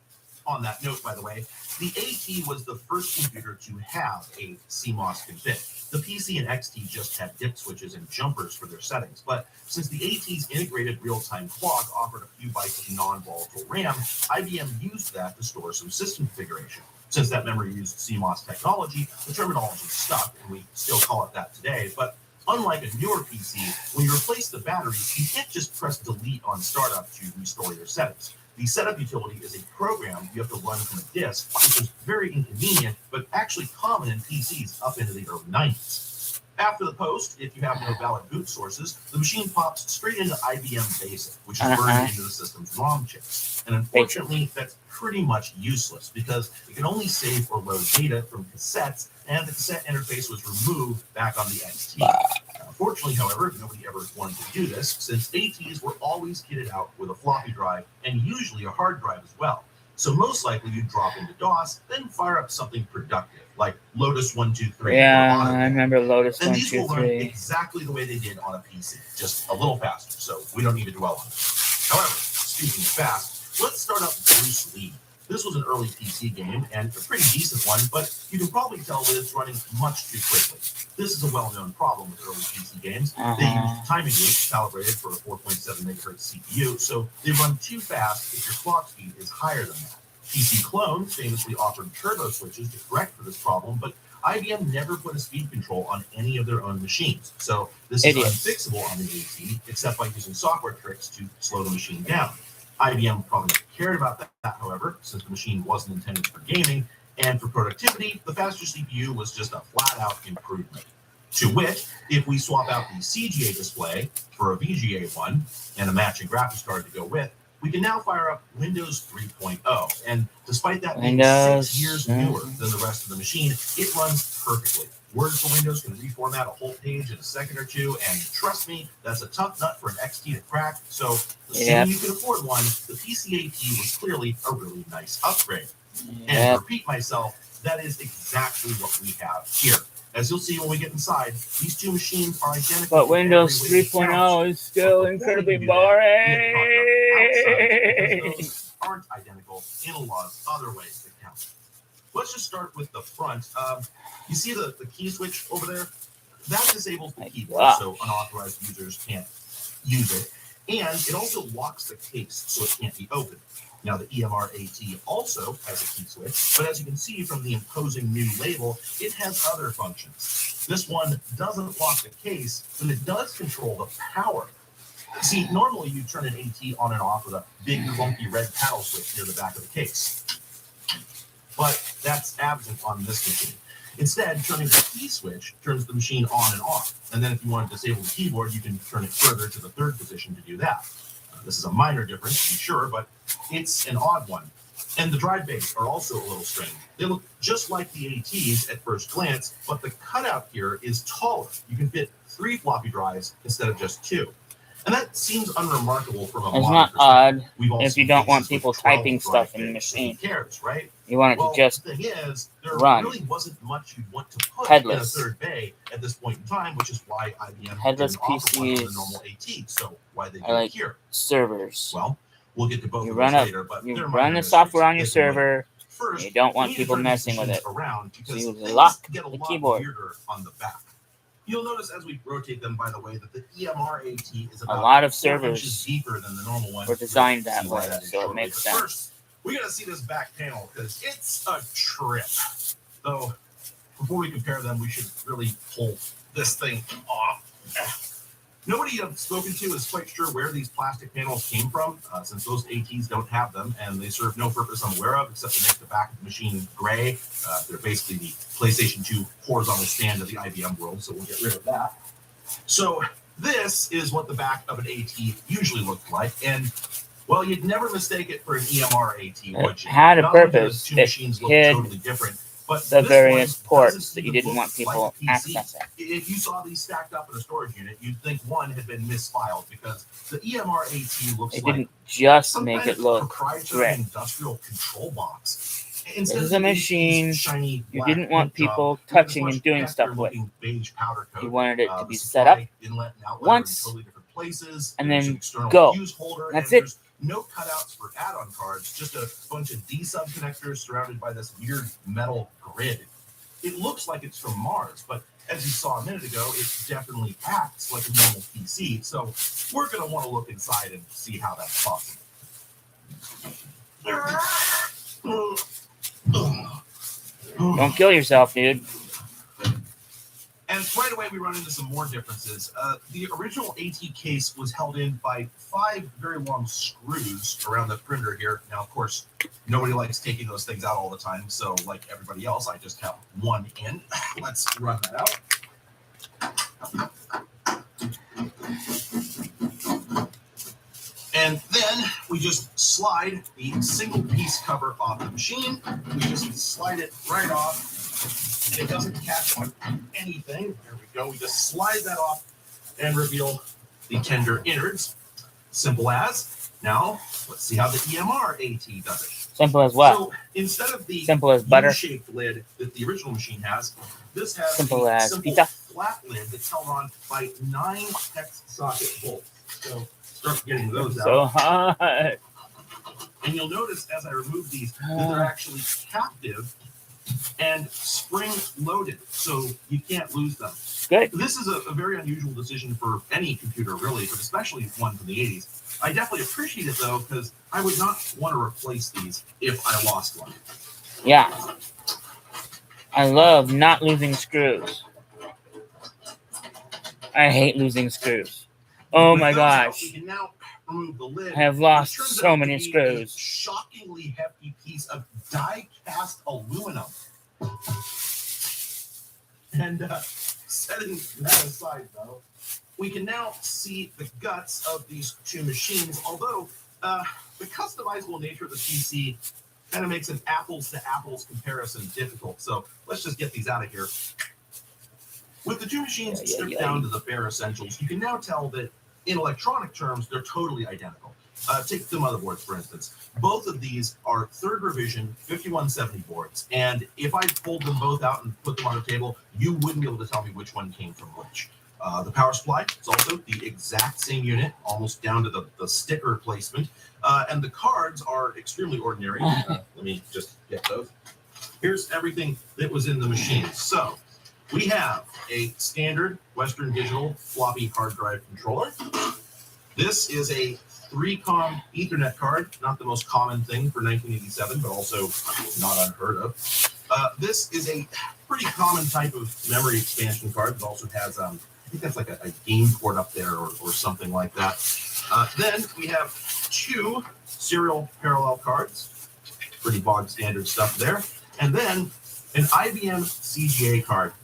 On that note, by the way, the AT was the first computer to have a CMOS config. The PC and XT just had dip switches and jumpers for their settings, but since the AT's integrated real-time clock offered a few bytes of non-volatile RAM, IBM used that to store some system configuration. Since that memory used CMOS technology, the terminology stuck, and we still call it that today, but unlike a newer PC, when you replace the batteries, you can't just press delete on startup to restore your settings. The setup utility is a program you have to run from a disk, which is very inconvenient, but actually common in PCs up into the early 90s. After the post, if you have no valid boot sources, the machine pops straight into IBM BASIC, which is burned into the system's ROM chips. And unfortunately, that's pretty much useless because it can only save or load data from cassettes, and the cassette interface was removed back on the XT. Fortunately, however, nobody ever wanted to do this, since ATs were always kitted out with a floppy drive and usually a hard drive as well. So most likely you'd drop into DOS, then fire up something productive, like Lotus 123. Yeah, or I AutoCAD. remember Lotus And these will run 123. exactly the way they did on a PC, just a little faster, so we don't need to dwell on it. However, speaking of fast, let's start up Bruce Lee. This was an early PC game, and a pretty decent one, but you can probably tell that it's running much too quickly. This is a well-known problem with early PC games. They use timing loops calibrated for a 4.7 megahertz CPU, so they run too fast if your clock speed is higher than that. PC Clone famously offered turbo switches to correct for this problem, but IBM never put a speed control on any of their own machines, so this is unfixable on the AT, except by using software tricks to slow the machine down. IBM probably cared about that, however, since the machine wasn't intended for gaming, and for productivity, the faster CPU was just a flat-out improvement. To wit, if we swap out the CGA display for a VGA one and a matching graphics card to go with, we can now fire up Windows 3.0, and despite that being 6 years newer than the rest of the machine, it runs perfectly. Word for Windows can reformat a whole page in a second or two, and trust me, that's a tough nut for an XT to crack, so assuming you can afford one, the PCAT was clearly a really nice upgrade. And to repeat myself, that is exactly what we have here. As you'll see when we get inside, these two machines are identical. But Windows 3.0 is still incredibly boring. Those aren't identical in a lot of other ways that count. Let's just start with the front. You see the key switch over there? That disables the keyboard, so unauthorized users can't use it. And it also locks the case, so it can't be opened. Now, the EMR AT also has a key switch, but as you can see from the imposing new label, it has other functions. This one doesn't lock the case, but it does control the power. See, normally you turn an AT on and off with a big, clunky red paddle switch near the back of the case. But that's absent on this machine. Instead, turning the key switch turns the machine on and off. And then if you want to disable the keyboard, you can turn it further to the third position to do that. This is a minor difference, to be sure, but it's an odd one. And the drive bays are also a little strange. They look just like the ATs at first glance, but the cutout here is taller. You can fit 3 floppy drives instead of just 2. And that seems unremarkable from a It's modern not perspective. odd if you don't want people typing stuff in the machine. Who cares, right? You want it to just the thing is, there run. really wasn't much you'd want to put Headless. in a third bay at this point in time, which is why IBM Headless didn't offer one on the PCs normal AT. So why they do are it like here? servers. Well, we'll get to both You of run those up, later, but you they're run minor the software on your mysteries. They can wait. server. First, You don't we want need to people turn these messing with machines it. around So because you things lock get a the lot keyboard. weirder on the back. You'll notice as we rotate them, by the way, that the EMR AT is about A lot of 4 servers inches deeper than the normal one. were designed You'll that see why way, that is so it shortly. makes But sense. First, we got to see this back panel because it's a trip. So before we compare them, we should really pull this thing off. Nobody I've spoken to is quite sure where these plastic panels came from, since those ATs don't have them, and they serve no purpose I'm aware of except to make the back of the machine gray. They're basically the PlayStation 2 horizontal stand of the IBM world, so we'll get rid of that. So this is what the back of an AT usually looked like, and well, you'd never mistake it for an EMR AT, would you? It had a Not only do purpose. the two It machines look hid totally different, but the this various one ports doesn't that you even didn't want look people like a PC. accessing. If you saw these stacked up in a storage unit, you'd think one had been misfiled because the EMR AT looks It like didn't just some make kind it of look proprietary great. industrial control box. This is a machine shiny you black didn't want paint job, people we had this touching much and doing stuff with. heftier-looking beige powder coat. You wanted it to The be supply set up inlet and outlet are in once, totally different places. and There's then an external go. fuse holder, That's and it. there's no cutouts for add-on cards, just a bunch of D-sub connectors surrounded by this weird metal grid. It looks like it's from Mars, but as you saw a minute ago, it definitely acts like a normal PC. So we're going to want to look inside and see how that's possible. Don't kill yourself, dude. And right away, we run into some more differences. The original AT case was held in by 5 very long screws around the perimeter here. Now, of course, nobody likes taking those things out all the time. So like everybody else, I just have one in. Let's run that out. And then we just slide the single piece cover off the machine. We just slide it right off. And it doesn't catch on anything. There we go. We just slide that off and reveal the tender innards. Simple as. Now, let's see how the EMR AT does it. Simple as what? So instead of the Simple as butter. U-shaped lid that the original machine has, this has Simple a as simple pizza. flat lid that's held on by 9 hex socket bolts. So start getting those So out. hot. And you'll notice as I remove these that they're actually captive and spring loaded, so you can't lose them. Good. This is a very unusual decision for any computer, really, but especially one from the 80s. I definitely appreciate it, though, because I would not want to replace these if I lost one. Yeah. I love not losing screws. I hate losing screws. Oh With my those out, gosh. we can now remove the lid. I have It lost turns so out to many be screws. A shockingly hefty piece of die-cast aluminum. And setting that aside, though, we can now see the guts of these two machines, although the customizable nature of the PC kind of makes an apples-to-apples comparison difficult. So let's just get these out of here. With the two machines stripped down to the bare essentials, you can now tell that in electronic terms, they're totally identical. Take the motherboards, for instance. Both of these are third revision 5170 boards, and if I pulled them both out and put them on a table, you wouldn't be able to tell me which one came from which. The power supply is also the exact same unit, almost down to the sticker placement, and the cards are extremely ordinary. Let me just get those. Here's everything that was in the machine. So we have a standard Western Digital floppy hard drive controller. This is a 3-COM Ethernet card, not the most common thing for 1987, but also not unheard of. This is a pretty common type of memory expansion card. It also has, I think that's like a game port up there or something like that. Then we have 2 serial parallel cards, pretty bog standard stuff there. And then an IBM CGA card.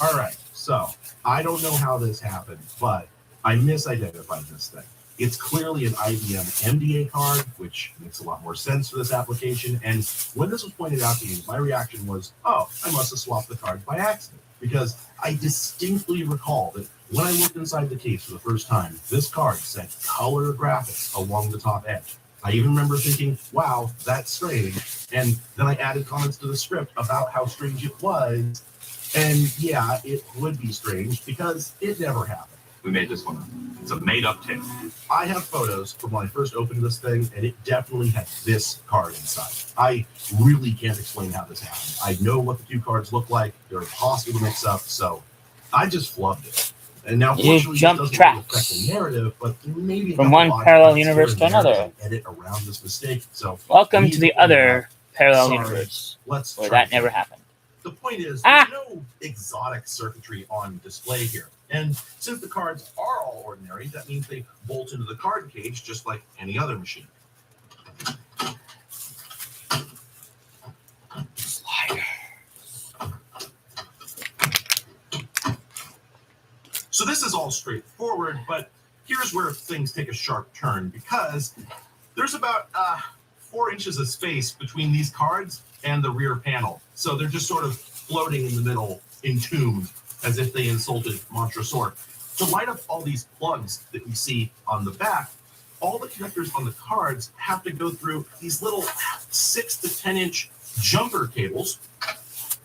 All right, so I don't know how this happened, but I misidentified this thing. It's clearly an IBM MDA card, which makes a lot more sense for this application. And when this was pointed out to me, my reaction was, oh, I must have swapped the cards by accident. Because I distinctly recall that when I looked inside the case for the first time, this card said color graphics along the top edge. I even remember thinking, wow, that's strange. And then I added comments to the script about how strange it was. And yeah, it would be strange because it never happened. We made this one up. It's a made-up tale. I have photos from when I first opened this thing, and it definitely had this card inside. I really can't explain how this happened. I know what the 2 cards look like. They're impossible to mix up, so I just flubbed it. And now, fortunately, this doesn't really affect the narrative, but maybe from one parallel universe to another. Edit around this mistake. So welcome to the other parallel universe where that never happened. The point is, there's no exotic circuitry on display here. And since the cards are all ordinary, that means they bolt into the card cage just like any other machine. So this is all straightforward, but here's where things take a sharp turn, because there's about 4 inches of space between these cards and the rear panel. So they're just sort of floating in the middle, entombed, as if they insulted Montresor. To light up all these plugs that we see on the back, all the connectors on the cards have to go through these little 6 to 10 inch jumper cables.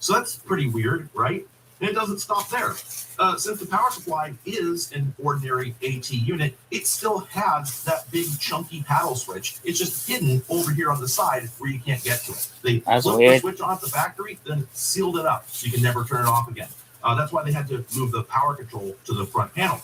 So that's pretty weird, right? And it doesn't stop there. Since the power supply is an ordinary AT unit, it still has that big chunky paddle switch. It's just hidden over here on the side where you can't get to it. They flipped the switch on at the factory, then sealed it up so you can never turn it off again. That's why they had to move the power control to the front panel.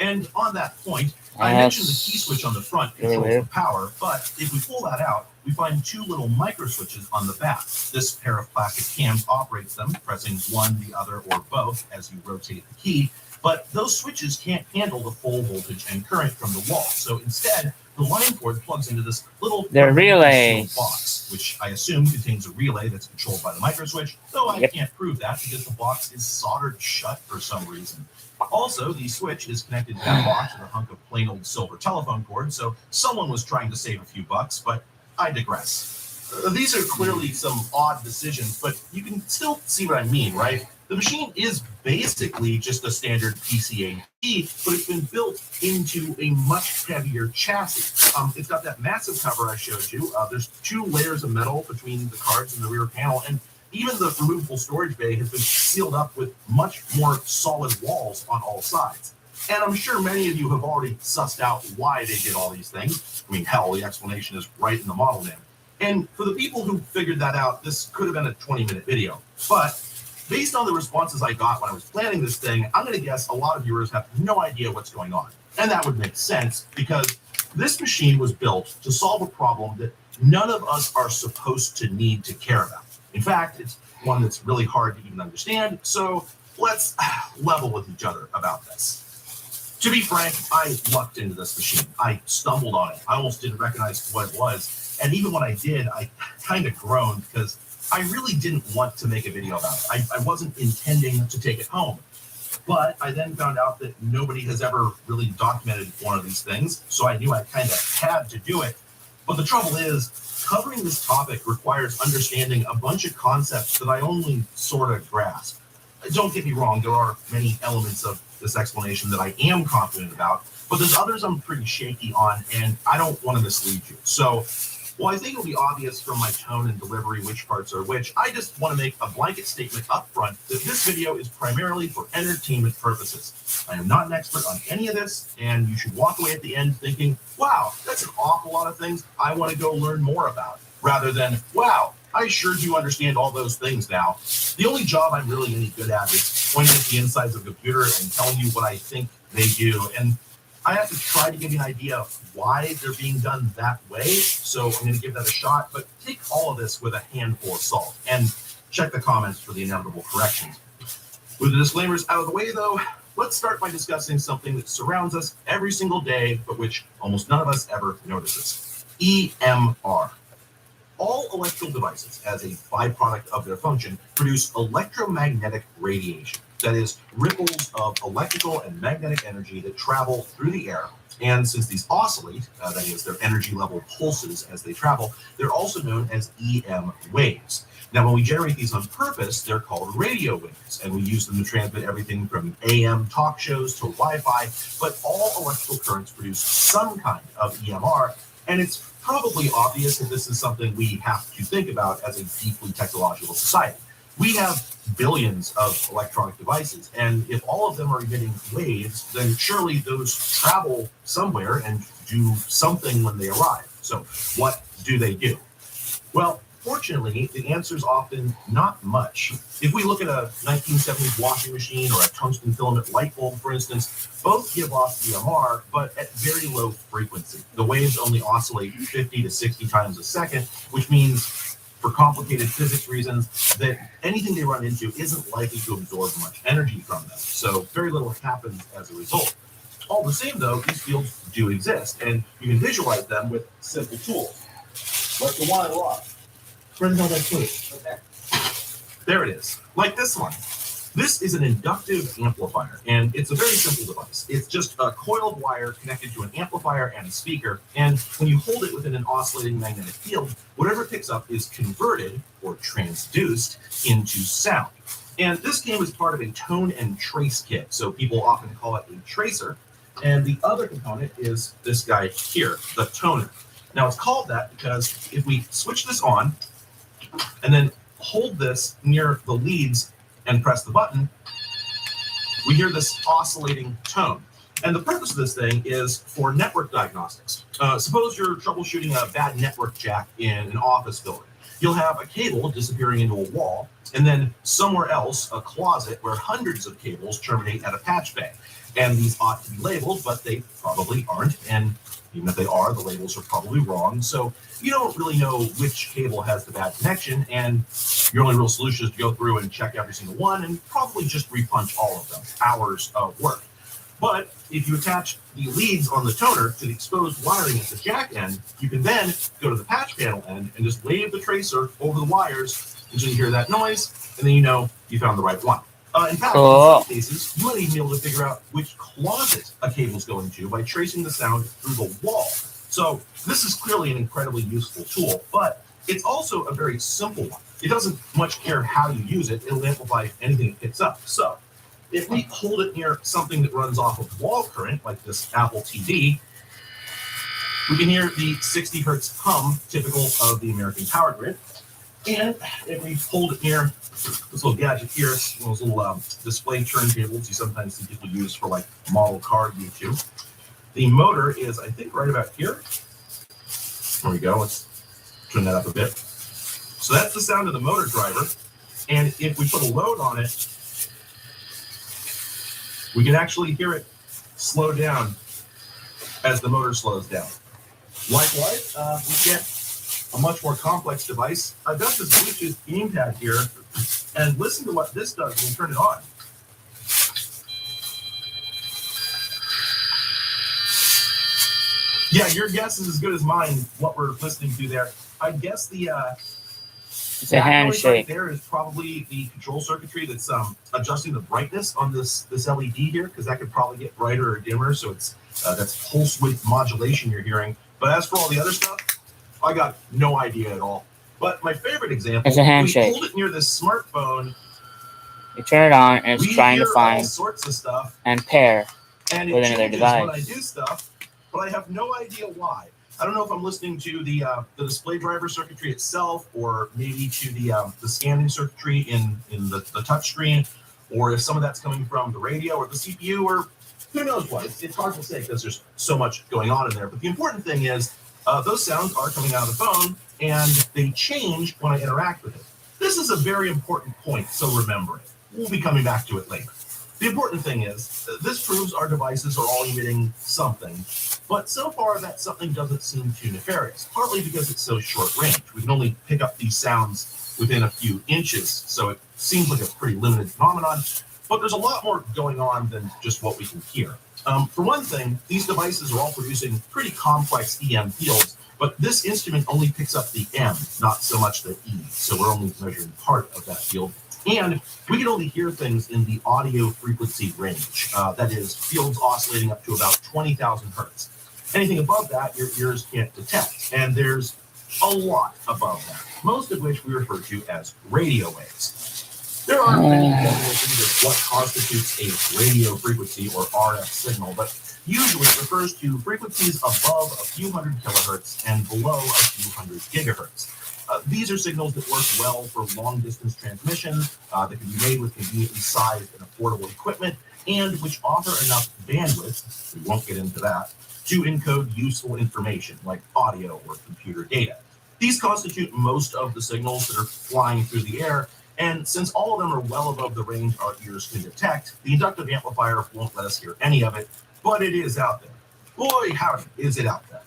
And on that point, I mentioned the key switch on the front controls the power, but if we pull that out, we find 2 little micro switches on the back. This pair of plastic cams operates them, pressing one, the other, or both as you rotate the key. But those switches can't handle the full voltage and current from the wall. So instead, the line cord plugs into this little relay box, which I assume contains a relay that's controlled by the micro switch, though I can't prove that because the box is soldered shut for some reason. Also, the switch is connected to that box with a hunk of plain old silver telephone cord, so someone was trying to save a few bucks, but I digress. These are clearly some odd decisions, but you can still see what I mean, right? The machine is basically just a standard PCA, but it's been built into a much heavier chassis. It's got that massive cover I showed you. There's 2 layers of metal between the cards and the rear panel, and even the removable storage bay has been sealed up with much more solid walls on all sides. And I'm sure many of you have already sussed out why they did all these things. I mean, hell, the explanation is right in the model name. And for the people who figured that out, this could have been a 20-minute video. But based on the responses I got when I was planning this thing, I'm going to guess a lot of viewers have no idea what's going on. And that would make sense because this machine was built to solve a problem that none of us are supposed to need to care about. In fact, it's one that's really hard to even understand, so let's level with each other about this. To be frank, I lucked into this machine. I stumbled on it. I almost didn't recognize what it was. And even when I did, I kind of groaned because I really didn't want to make a video about it. I wasn't intending to take it home. But I then found out that nobody has ever really documented one of these things, so I knew I kind of had to do it. But the trouble is, covering this topic requires understanding a bunch of concepts that I only sort of grasp. Don't get me wrong, there are many elements of this explanation that I am confident about, but there's others I'm pretty shaky on, and I don't want to mislead you. So, while I think it'll be obvious from my tone and delivery which parts are which, I just want to make a blanket statement up front that this video is primarily for entertainment purposes. I am not an expert on any of this, and you should walk away at the end thinking, wow, that's an awful lot of things I want to go learn more about, rather than, wow, I sure do understand all those things now. The only job I'm really any good at is pointing at the insides of a computer and telling you what I think they do. And I have to try to give you an idea of why they're being done that way. So I'm going to give that a shot, but take all of this with a handful of salt and check the comments for the inevitable corrections. With the disclaimers out of the way, though, let's start by discussing something that surrounds us every single day, but which almost none of us ever notices. EMR. All electrical devices, as a byproduct of their function, produce electromagnetic radiation. That is, ripples of electrical and magnetic energy that travel through the air. And since these oscillate, that is, their energy level pulses as they travel, they're also known as EM waves. Now, when we generate these on purpose, they're called radio waves, and we use them to transmit everything from AM talk shows to Wi-Fi, but all electrical currents produce some kind of EMR, and it's probably obvious that this is something we have to think about as a deeply technological society. We have billions of electronic devices, and if all of them are emitting waves, then surely those travel somewhere and do something when they arrive. So what do they do? Well, fortunately, the answer is often not much. If we look at a 1970s washing machine or a tungsten filament light bulb, for instance, both give off EMR, but at very low frequency. The waves only oscillate 50 to 60 times a second, which means, for complicated physics reasons, that anything they run into isn't likely to absorb much energy from them. So very little happens as a result. All the same, though, these fields do exist, and you can visualize them with simple tools, like the one I lost. Where did all that put? Okay. There it is, like this one. This is an inductive amplifier, and it's a very simple device. It's just a coil of wire connected to an amplifier and a speaker, and when you hold it within an oscillating magnetic field, whatever it picks up is converted, or transduced, into sound. And this came as part of a tone and trace kit, so people often call it a tracer. And the other component is this guy here, the toner. Now, it's called that because if we switch this on, and then hold this near the leads and press the button, we hear this oscillating tone. And the purpose of this thing is for network diagnostics. Suppose you're troubleshooting a bad network jack in an office building. You'll have a cable disappearing into a wall, and then somewhere else, a closet where hundreds of cables terminate at a patch bay. And these ought to be labeled, but they probably aren't. And even if they are, the labels are probably wrong. So you don't really know which cable has the bad connection, and your only real solution is to go through and check every single one and probably just repunch all of them. Hours of work. But if you attach the leads on the toner to the exposed wiring at the jack end, you can then go to the patch panel end and just wave the tracer over the wires until you hear that noise, and then you know you found the right one. In fact, in some cases, you might even be able to figure out which closet a cable's going to by tracing the sound through the wall. So this is clearly an incredibly useful tool, but It's also a very simple one. It doesn't much care how you use it. It'll amplify anything it picks up. So if we hold it near something that runs off of wall current, like this Apple TV, we can hear the 60 hertz hum typical of the American power grid. And if we hold it near this little gadget here, those little display turntables you sometimes see people use for like model car YouTube. The motor is, I think, right about here. There we go. Let's turn that up a bit. So that's the sound of the motor driver. And if we put a load on it, we can actually hear it slow down as the motor slows down. Likewise, we get a much more complex device. I've got this Bluetooth gamepad here, and listen to what this does when we turn it on. Yeah, your guess is as good as mine, what we're listening to there. I guess the It's a handshake. right there is probably the control circuitry that's adjusting the brightness on this LED here, because that could probably get brighter or dimmer. So it's that's pulse width modulation you're hearing. But as for all the other stuff, I got no idea at all. But my favorite example, It's a handshake. we hold it near this smartphone. You turn it on, and it's We trying to hear all find sorts of stuff, and pair and with it another changes when I device. do stuff, but I have no idea why. I don't know if I'm listening to the display driver circuitry itself, or maybe to the scanning circuitry in the touchscreen, or if some of that's coming from the radio or the CPU, or who knows what. It's hard to say because there's so much going on in there. But the important thing is those sounds are coming out of the phone, and they change when I interact with it. This is a very important point, so remember it. We'll be coming back to it later. The important thing is, this proves our devices are all emitting something, but so far that something doesn't seem too nefarious, partly because it's so short range. We can only pick up these sounds within a few inches, so it seems like a pretty limited phenomenon, but there's a lot more going on than just what we can hear. For one thing, these devices are all producing pretty complex EM fields, but this instrument only picks up the M, not so much the E, so we're only measuring part of that field. And we can only hear things in the audio frequency range. That is, fields oscillating up to about 20,000 hertz. Anything above that, your ears can't detect. And there's a lot above that, most of which we refer to as radio waves. There are many definitions of what constitutes a radio frequency or RF signal, but usually it refers to frequencies above a few hundred kilohertz and below a few hundred gigahertz. These are signals that work well for long-distance transmission, that can be made with conveniently sized and affordable equipment, and which offer enough bandwidth, we won't get into that, to encode useful information like audio or computer data. These constitute most of the signals that are flying through the air, and since all of them are well above the range our ears can detect, the inductive amplifier won't let us hear any of it, but it is out there. Boy, howdy, is it out there.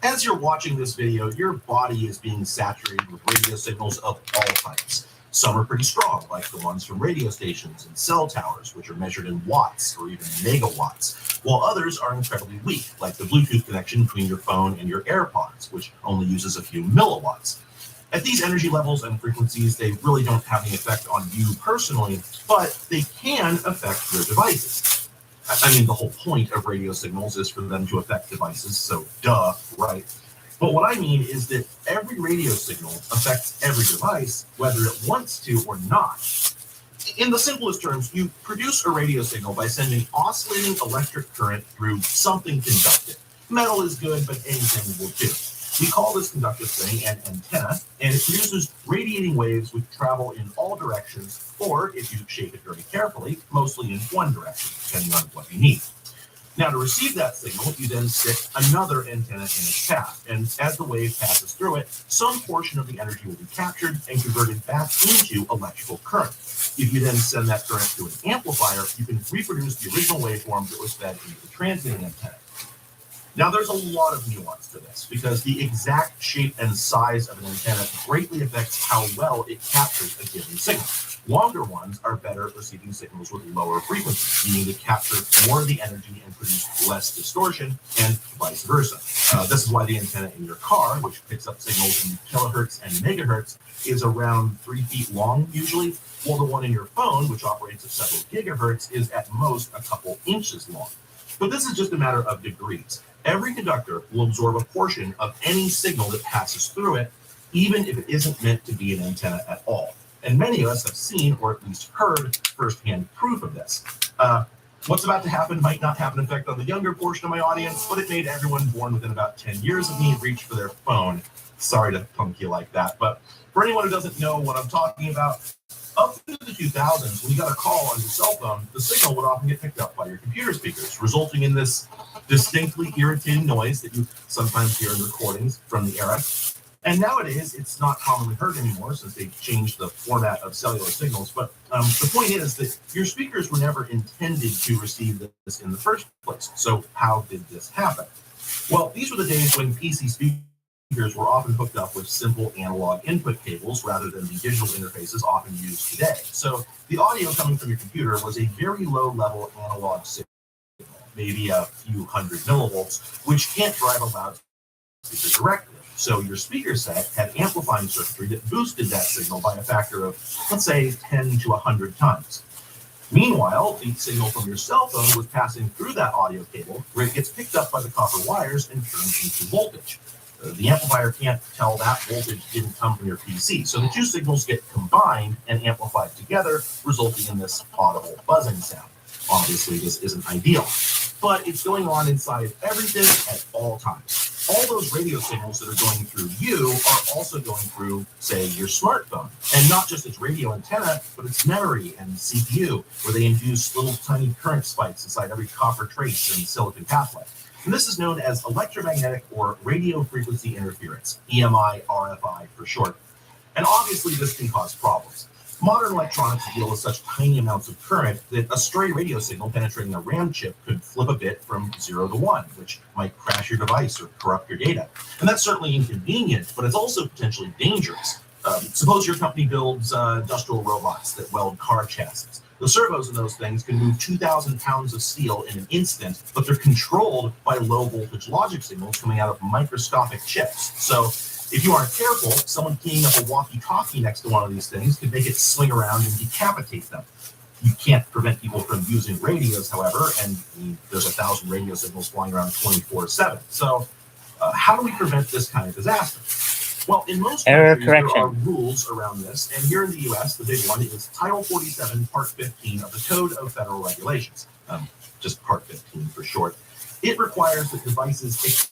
As you're watching this video, your body is being saturated with radio signals of all types. Some are pretty strong, like the ones from radio stations and cell towers, which are measured in watts or even megawatts, while others are incredibly weak, like the Bluetooth connection between your phone and your AirPods, which only uses a few milliwatts. At these energy levels and frequencies, they really don't have any effect on you personally, but they can affect your devices. I mean, the whole point of radio signals is for them to affect devices, so duh, right? But what I mean is that every radio signal affects every device, whether it wants to or not. In the simplest terms, you produce a radio signal by sending oscillating electric current through something conductive. Metal is good, but anything will do. We call this conductive thing an antenna, and it produces radiating waves which travel in all directions, or if you shape it very carefully, mostly in one direction, depending on what you need. Now, to receive that signal, you then stick another antenna in its path, and as the wave passes through it, some portion of the energy will be captured and converted back into electrical current. If you then send that current to an amplifier, you can reproduce the original waveform that was fed into the transmitting antenna. Now, there's a lot of nuance to this, because the exact shape and size of an antenna greatly affects how well it captures a given signal. Longer ones are better at receiving signals with lower frequencies, meaning they capture more of the energy and produce less distortion, and vice versa. This is why the antenna in your car, which picks up signals in kilohertz and megahertz, is around 3 feet long usually, while the one in your phone, which operates at several gigahertz, is at most a couple inches long. But this is just a matter of degrees. Every conductor will absorb a portion of any signal that passes through it, even if it isn't meant to be an antenna at all. And many of us have seen, or at least heard, firsthand proof of this. What's about to happen might not have an effect on the younger portion of my audience, but it made everyone born within about 10 years of me reach for their phone. Sorry to punk you like that, but for anyone who doesn't know what I'm talking about, up through the 2000s, when you got a call on your cell phone, the signal would often get picked up by your computer speakers, resulting in this distinctly irritating noise that you sometimes hear in recordings from the era. And nowadays, it's not commonly heard anymore since they've changed the format of cellular signals. But the point is that your speakers were never intended to receive this in the first place. So how did this happen? Well, these were the days when PC speakers were often hooked up with simple analog input cables rather than the digital interfaces often used today. So the audio coming from your computer was a very low-level analog signal, maybe a few hundred millivolts, which can't drive a loudspeaker directly. So your speaker set had amplifying circuitry that boosted that signal by a factor of, let's say, 10 to 100 times. Meanwhile, the signal from your cell phone was passing through that audio cable, where it gets picked up by the copper wires and turned into voltage. The amplifier can't tell that voltage didn't come from your PC, so the two signals get combined and amplified together, resulting in this audible buzzing sound. Obviously, this isn't ideal, but it's going on inside everything at all times. All those radio signals that are going through you are also going through, say, your smartphone. And not just its radio antenna, but its memory and CPU, where they induce little tiny current spikes inside every copper trace and silicon pathway. And this is known as electromagnetic or radio frequency interference, EMI, RFI for short. And obviously, this can cause problems. Modern electronics deal with such tiny amounts of current that a stray radio signal penetrating a RAM chip could flip a bit from 0 to 1, which might crash your device or corrupt your data. And that's certainly inconvenient, but it's also potentially dangerous. Suppose your company builds industrial robots that weld car chassis. The servos in those things can move 2,000 pounds of steel in an instant, but they're controlled by low voltage logic signals coming out of microscopic chips. So if you aren't careful, someone keying up a walkie-talkie next to one of these things could make it swing around and decapitate them. You can't prevent people from using radios, however, and there's 1,000 radio signals flying around 24/7. So how do we prevent this kind of disaster? Well, in most countries, there are rules around this, and here in the U.S., the big one is Title 47, Part 15 of the Code of Federal Regulations, just Part 15 for short. It requires that devices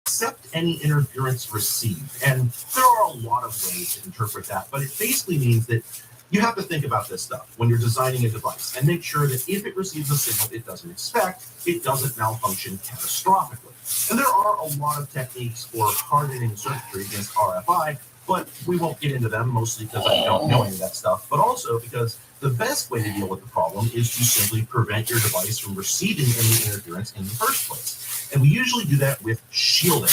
accept any interference received, and there are a lot of ways to interpret that, but it basically means that you have to think about this stuff when you're designing a device and make sure that if it receives a signal it doesn't expect, it doesn't malfunction catastrophically. And there are a lot of techniques for hardening circuitry against RFI, but we won't get into them, mostly because I don't know any of that stuff, but also because the best way to deal with the problem is to simply prevent your device from receiving any interference in the first place. And we usually do that with shielding.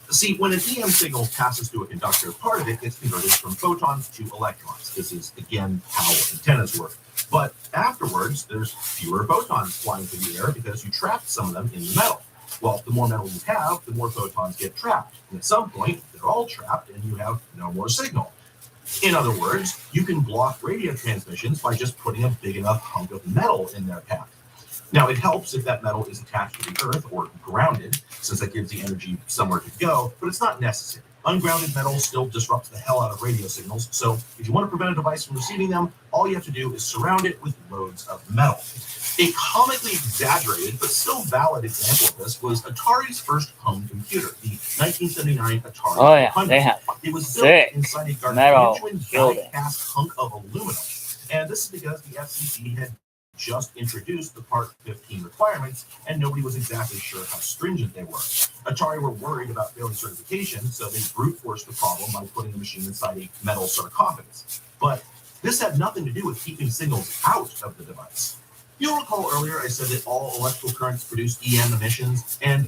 See, when an EM signal passes through a conductor, part of it gets converted from photons to electrons. This is, again, how antennas work. But afterwards, there's fewer photons flying through the air because you trapped some of them in the metal. Well, the more metal you have, the more photons get trapped. And at some point, they're all trapped and you have no more signal. In other words, you can block radio transmissions by just putting a big enough hunk of metal in their path. Now, it helps if that metal is attached to the earth or grounded, since that gives the energy somewhere to go, but it's not necessary. Ungrounded metal still disrupts the hell out of radio signals, so if you want to prevent a device from receiving them, all you have to do is surround it with loads of metal. A comically exaggerated but still valid example of this was Atari's first home computer, the 1979 Atari 500. They have it was built inside a gargantuan die-cast hunk of aluminum, and this is because the FCC had just introduced the Part 15 requirements, and nobody was exactly sure how stringent they were. Atari were worried about failing certification, so they brute forced the problem by putting the machine inside a metal sarcophagus. But this had nothing to do with keeping signals out of the device. You'll recall earlier I said that all electrical currents produce EM emissions, and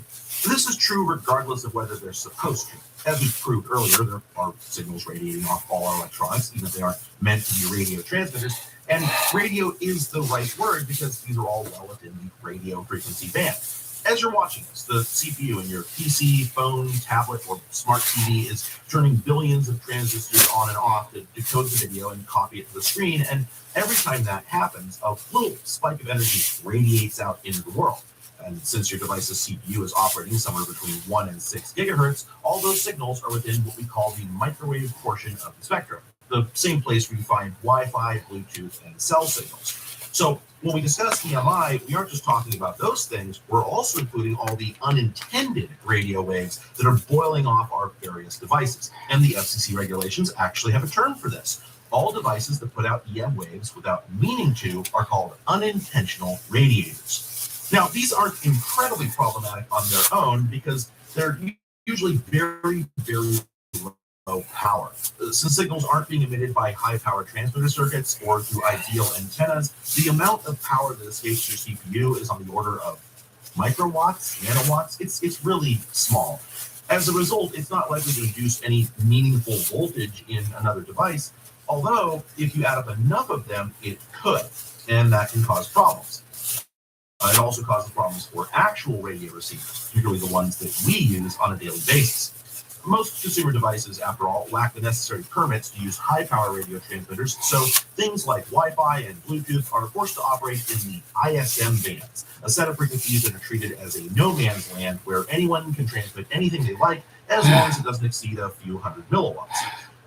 this is true regardless of whether they're supposed to. As we proved earlier, there are signals radiating off all our electronics, even if they aren't meant to be radio transmitters. And radio is the right word because these are all well within the radio frequency band. As you're watching this, the CPU in your PC, phone, tablet, or smart TV is turning billions of transistors on and off to decode the video and copy it to the screen. And every time that happens, a little spike of energy radiates out into the world. And since your device's CPU is operating somewhere between 1 and 6 gigahertz, all those signals are within what we call the microwave portion of the spectrum, the same place where you find Wi-Fi, Bluetooth, and cell signals. So when we discuss EMI, we aren't just talking about those things, we're also including all the unintended radio waves that are boiling off our various devices. And the FCC regulations actually have a term for this. All devices that put out EM waves without meaning to are called unintentional radiators. Now, these aren't incredibly problematic on their own because they're usually very, very low power. Since signals aren't being emitted by high-power transmitter circuits or through ideal antennas, the amount of power that escapes your CPU is on the order of microwatts, nanowatts. It's really small. As a result, it's not likely to induce any meaningful voltage in another device, although if you add up enough of them, it could, and that can cause problems. It also causes problems for actual radio receivers, particularly the ones that we use on a daily basis. Most consumer devices, after all, lack the necessary permits to use high-power radio transmitters, so things like Wi-Fi and Bluetooth are forced to operate in the ISM bands, a set of frequencies that are treated as a no-man's land where anyone can transmit anything they like as long as it doesn't exceed a few hundred milliwatts.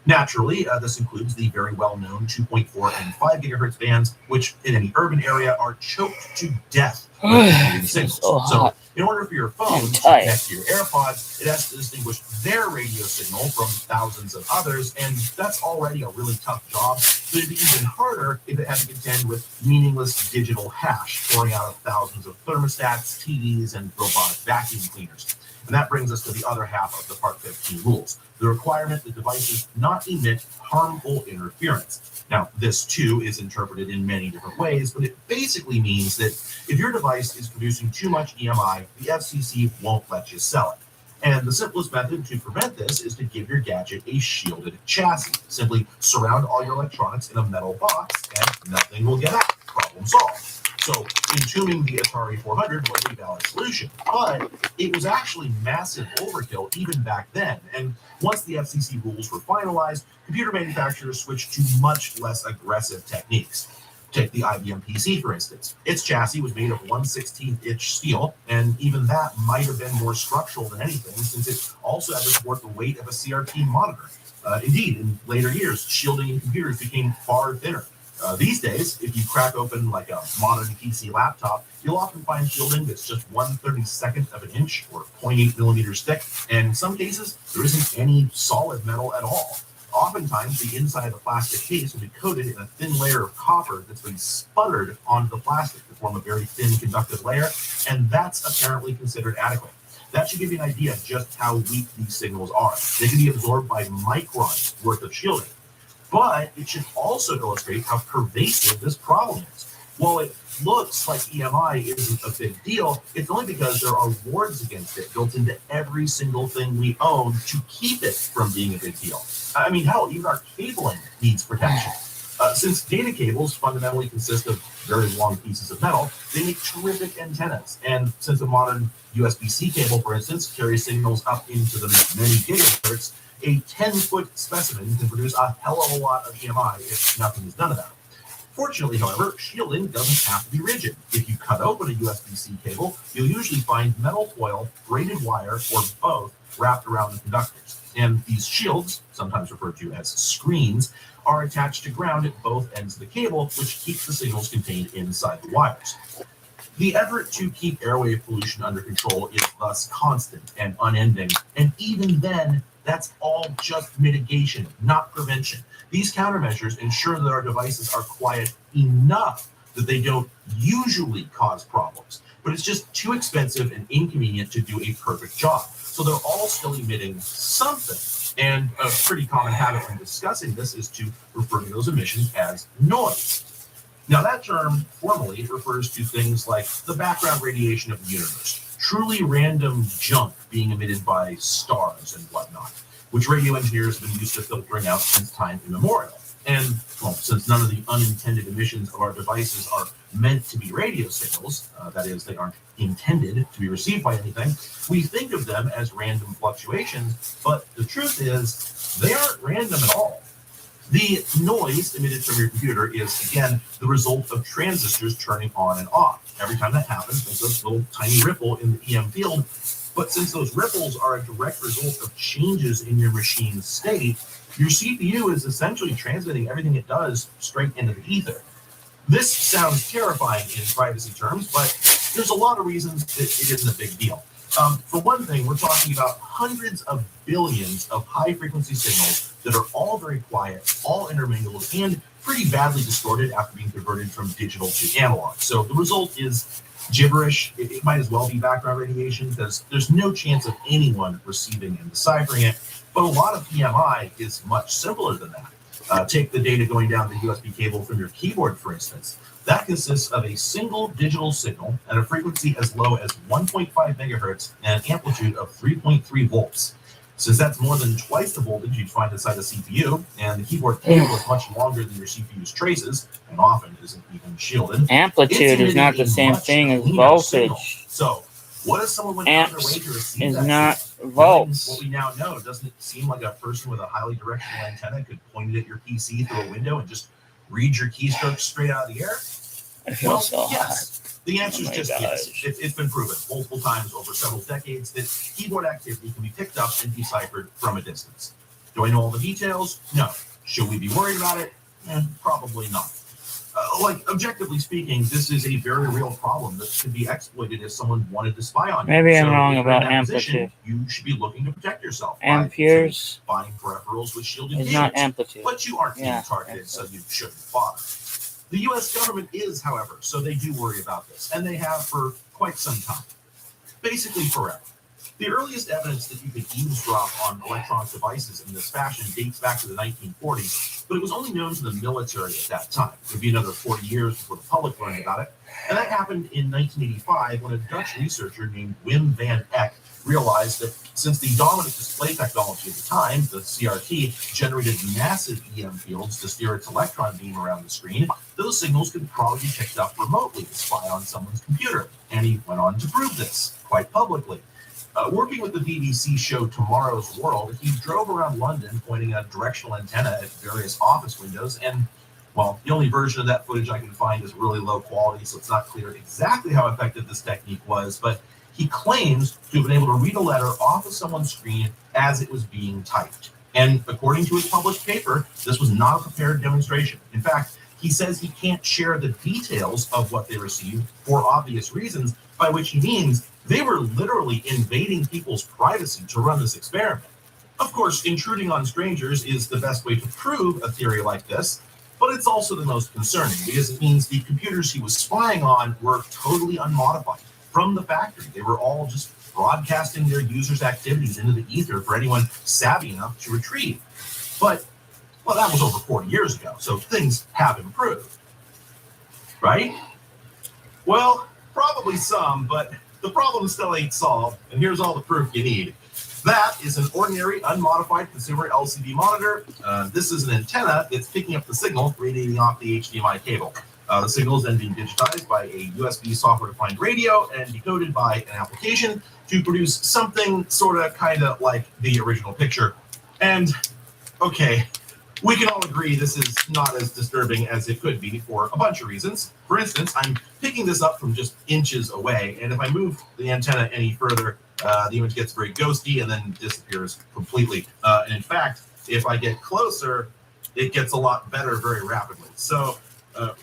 Naturally, this includes the very well-known 2.4 and 5 gigahertz bands, which in any urban area are choked to death with signals. So in order for your phone to connect to your AirPods, it has to distinguish their radio signal from thousands of others, and that's already a really tough job. But it'd be even harder if it had to contend with meaningless digital hash pouring out of thousands of thermostats, TVs, and robotic vacuum cleaners. And that brings us to the other half of the Part 15 rules, the requirement that devices not emit harmful interference. Now, this too is interpreted in many different ways, but it basically means that if your device is producing too much EMI, the FCC won't let you sell it. And the simplest method to prevent this is to give your gadget a shielded chassis. Simply surround all your electronics in a metal box and nothing will get out. Problem solved. So entombing the Atari 400 was a valid solution, but it was actually massive overkill even back then. And once the FCC rules were finalized, computer manufacturers switched to much less aggressive techniques. Take the IBM PC, for instance. Its chassis was made of 1/16-inch steel, and even that might have been more structural than anything, since it also had to support the weight of a CRT monitor. Indeed, in later years, shielding in computers became far thinner. These days, if you crack open like a modern PC laptop, you'll often find shielding that's just 1/32 of an inch or 0.8 millimeters thick, and in some cases, there isn't any solid metal at all. Oftentimes, the inside of the plastic case will be coated in a thin layer of copper that's been sputtered onto the plastic to form a very thin conductive layer, and that's apparently considered adequate. That should give you an idea of just how weak these signals are. They can be absorbed by microns worth of shielding. But it should also illustrate how pervasive this problem is. While it looks like EMI isn't a big deal, it's only because there are wards against it built into every single thing we own to keep it from being a big deal. I mean, hell, even our cabling needs protection. Since data cables fundamentally consist of very long pieces of metal, they make terrific antennas. And since a modern USB-C cable, for instance, carries signals up into the many gigahertz, a 10-foot specimen can produce a hell of a lot of EMI if nothing is done about it. Fortunately, however, shielding doesn't have to be rigid. If you cut open a USB-C cable, you'll usually find metal foil, braided wire, or both wrapped around the conductors. And these shields, sometimes referred to as screens, are attached to ground at both ends of the cable, which keeps the signals contained inside the wires. The effort to keep airwave pollution under control is thus constant and unending, and even then, that's all just mitigation, not prevention. These countermeasures ensure that our devices are quiet enough that they don't usually cause problems, but it's just too expensive and inconvenient to do a perfect job. So they're all still emitting something. And a pretty common habit when discussing this is to refer to those emissions as noise. Now, that term formally refers to things like the background radiation of the universe, truly random junk being emitted by stars and whatnot, which radio engineers have been used to filtering out since time immemorial. And, well, since none of the unintended emissions of our devices are meant to be radio signals, that is, they aren't intended to be received by anything, we think of them as random fluctuations, but the truth is, they aren't random at all. The noise emitted from your computer is, again, the result of transistors turning on and off. Every time that happens, there's a little tiny ripple in the EM field. But since those ripples are a direct result of changes in your machine's state, your CPU is essentially transmitting everything it does straight into the ether. This sounds terrifying in privacy terms, but there's a lot of reasons that it isn't a big deal. For one thing, we're talking about hundreds of billions of high-frequency signals that are all very quiet, all intermingled, and pretty badly distorted after being converted from digital to analog. So the result is gibberish. It might as well be background radiation because there's no chance of anyone receiving and deciphering it. But a lot of EMI is much simpler than that. Take the data going down the USB cable from your keyboard, for instance. That consists of a single digital signal at a frequency as low as 1.5 megahertz and an amplitude of 3.3 volts. Since that's more than twice the voltage you'd find inside a CPU, and the keyboard cable is much longer than your CPU's traces, and often isn't even shielded. Amplitude is not the same thing as voltage. Signal. So, what if someone went out of their way to receive is that not signal? volts. What we now know, doesn't it seem like a person with a highly directional antenna could point it at your PC through a window and just read your keystrokes straight out of the air? I feel so yes. The answer is Oh my just gosh. yes. It's been proven multiple times over several decades that keyboard activity can be picked up and deciphered from a distance. Do I know all the details? No. Should we be worried about it? Probably not. Objectively speaking, this is a very real problem that could be exploited if someone wanted to spy on you. Maybe I'm So wrong if you're in about that amplitude. position, you should be looking to protect yourself. Amperes by buying peripherals with shielded is cables. not amplitude. But you aren't being Yeah, targeted, so you shouldn't bother. The U.S. government is, however, so they do worry about this, and they have for quite some time. Basically forever. The earliest evidence that you could eavesdrop on electronic devices in this fashion dates back to the 1940s, but it was only known to the military at that time. It would be another 40 years before the public learned about it. And that happened in 1985 when a Dutch researcher named Wim van Eck realized that since the dominant display technology at the time, the CRT, generated massive EM fields to steer its electron beam around the screen, those signals could probably be picked up remotely to spy on someone's computer. And he went on to prove this quite publicly. Working with the BBC show Tomorrow's World, he drove around London pointing a directional antenna at various office windows, and, well, the only version of that footage I can find is really low quality, so it's not clear exactly how effective this technique was, but he claims to have been able to read a letter off of someone's screen as it was being typed. And according to his published paper, this was not a prepared demonstration. In fact, he says he can't share the details of what they received for obvious reasons, by which he means they were literally invading people's privacy to run this experiment. Of course, intruding on strangers is the best way to prove a theory like this, but it's also the most concerning because it means the computers he was spying on were totally unmodified from the factory. They were all just broadcasting their users' activities into the ether for anyone savvy enough to retrieve. But, well, that was over 40 years ago, so things have improved. Right? Well, probably some, but the problem still ain't solved, and here's all the proof you need. That is an ordinary, unmodified consumer LCD monitor. This is an antenna that's picking up the signal radiating off the HDMI cable. The signal is then being digitized by a USB software-defined radio and decoded by an application to produce something sort of kind of like the original picture. And, okay, we can all agree this is not as disturbing as it could be for a bunch of reasons. For instance, I'm picking this up from just inches away, and if I move the antenna any further, the image gets very ghosty and then disappears completely. And in fact, if I get closer, it gets a lot better very rapidly. So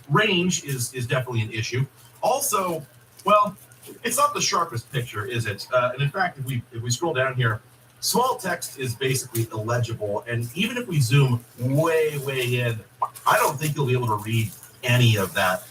range is definitely an issue. Also, well, it's not the sharpest picture, is it? And in fact, if we scroll down here, small text is basically illegible, and even if we zoom way in, I don't think you'll be able to read any of that.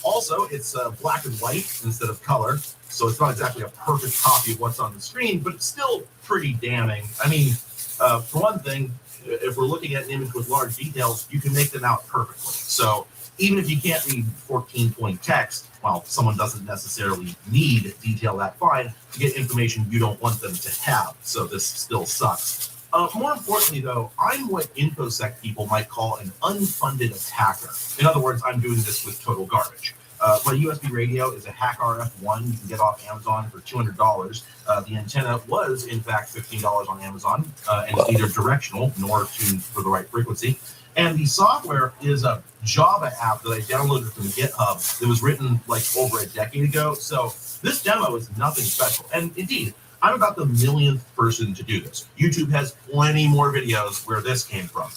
Also, it's black and white instead of color, so it's not exactly a perfect copy of what's on the screen, but it's still pretty damning. I mean, for one thing, if we're looking at an image with large details, you can make them out perfectly. So even if you can't read 14-point text, well, someone doesn't necessarily need detail that fine to get information you don't want them to have. So this still sucks. More importantly, though, I'm what InfoSec people might call an unfunded attacker. In other words, I'm doing this with total garbage. My USB radio is a Hack RF1 you can get off Amazon for $200. The antenna was, in fact, $15 on Amazon, and it's neither directional nor tuned for the right frequency. And the software is a Java app that I downloaded from GitHub that was written like over a decade ago. So this demo is nothing special. And indeed, I'm about the millionth person to do this. YouTube has plenty more videos where this came from.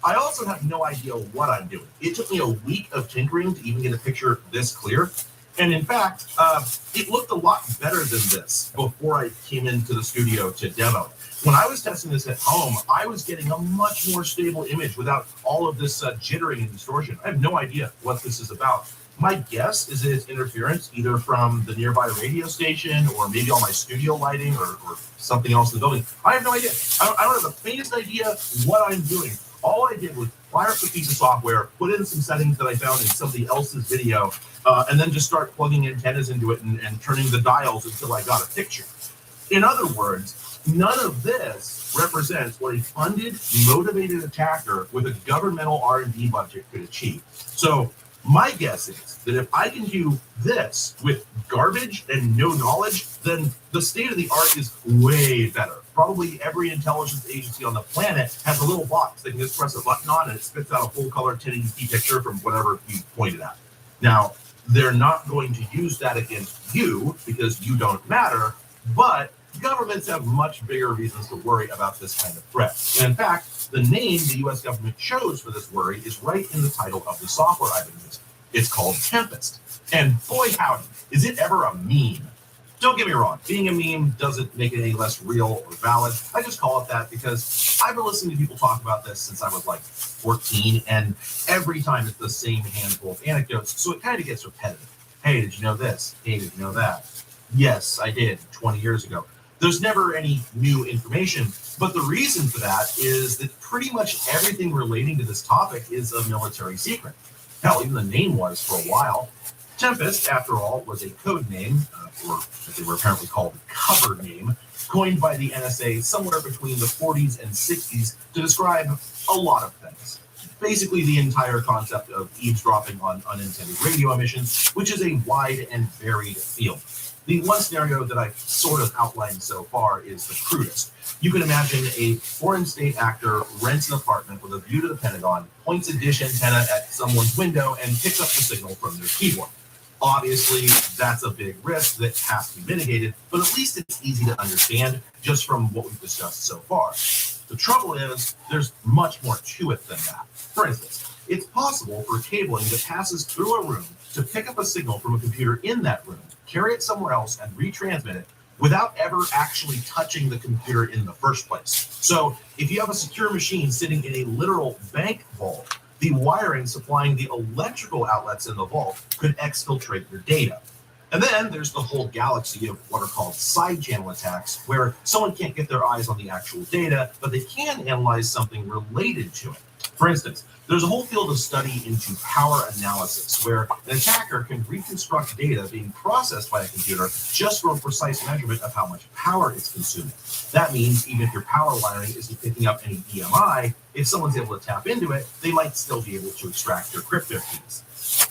I also have no idea what I'm doing. It took me a week of tinkering to even get a picture this clear. And in fact, it looked a lot better than this before I came into the studio to demo. When I was testing this at home, I was getting a much more stable image without all of this jittering and distortion. I have no idea what this is about. My guess is that it's interference either from the nearby radio station or maybe all my studio lighting or something else in the building. I have no idea. I don't have the faintest idea what I'm doing. All I did was fire up a piece of software, put in some settings that I found in somebody else's video, and then just start plugging antennas into it and turning the dials until I got a picture. In other words, none of this represents what a funded, motivated attacker with a governmental R&D budget could achieve. So my guess is that if I can do this with garbage and no knowledge, then the state of the art is way better. Probably every intelligence agency on the planet has a little box they can just press a button on and it spits out a full-color 1080p picture from whatever you pointed at. Now, they're not going to use that against you because you don't matter, but governments have much bigger reasons to worry about this kind of threat. And in fact, the name the U.S. government chose for this worry is right in the title of the software I've been using. It's called Tempest. And boy howdy, is it ever a meme. Don't get me wrong, being a meme doesn't make it any less real or valid. I just call it that because I've been listening to people talk about this since I was like 14, and every time it's the same handful of anecdotes, so it kind of gets repetitive. Hey, did you know this? Hey, did you know that? Yes, I did 20 years ago. There's never any new information, but the reason for that is that pretty much everything relating to this topic is a military secret. Hell, even the name was for a while. Tempest, after all, was a code name, or as they were apparently called, a cover name, coined by the NSA somewhere between the 40s and 60s to describe a lot of things. Basically, the entire concept of eavesdropping on unintended radio emissions, which is a wide and varied field. The one scenario that I've sort of outlined so far is the crudest. You can imagine a foreign state actor rents an apartment with a view to the Pentagon, points a dish antenna at someone's window, and picks up the signal from their keyboard. Obviously, that's a big risk that has to be mitigated, but at least it's easy to understand just from what we've discussed so far. The trouble is, there's much more to it than that. For instance, it's possible for cabling that passes through a room to pick up a signal from a computer in that room, carry it somewhere else, and retransmit it without ever actually touching the computer in the first place. So if you have a secure machine sitting in a literal bank vault, the wiring supplying the electrical outlets in the vault could exfiltrate your data. And then there's the whole galaxy of what are called side channel attacks, where someone can't get their eyes on the actual data, but they can analyze something related to it. For instance, there's a whole field of study into power analysis, where an attacker can reconstruct data being processed by a computer just for a precise measurement of how much power it's consuming. That means even if your power wiring isn't picking up any EMI, if someone's able to tap into it, they might still be able to extract your crypto keys.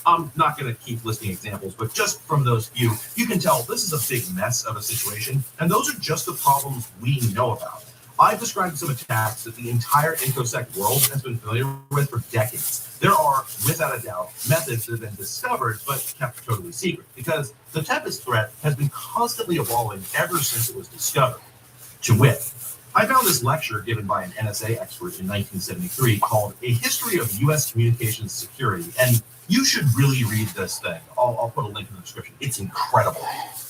I'm not going to keep listing examples, but just from those few, you can tell this is a big mess of a situation, and those are just the problems we know about. I've described some attacks that the entire InfoSec world has been familiar with for decades. There are, without a doubt, methods that have been discovered but kept totally secret, because the Tempest threat has been constantly evolving ever since it was discovered. To wit, I found this lecture given by an NSA expert in 1973 called A History of U.S. Communications Security, and you should really read this thing. I'll put a link in the description. It's incredible.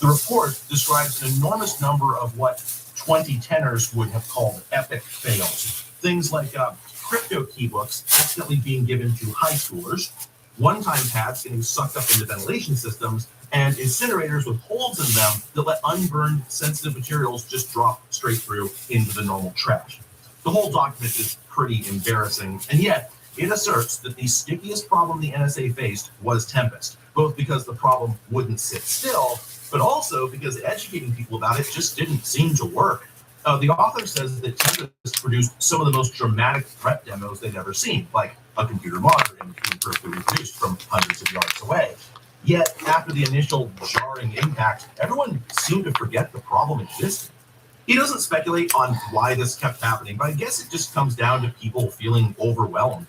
The report describes an enormous number of what 2010ers would have called epic fails. Things like crypto keybooks accidentally being given to high schoolers, one-time pads getting sucked up into ventilation systems, and incinerators with holes in them that let unburned sensitive materials just drop straight through into the normal trash. The whole document is pretty embarrassing, and yet it asserts that the stickiest problem the NSA faced was Tempest, both because the problem wouldn't sit still, but also because educating people about it just didn't seem to work. The author says that Tempest produced some of the most dramatic threat demos they'd ever seen, like a computer monitor being perfectly reproduced from hundreds of yards away. Yet, after the initial jarring impact, everyone seemed to forget the problem existed. He doesn't speculate on why this kept happening, but I guess it just comes down to people feeling overwhelmed.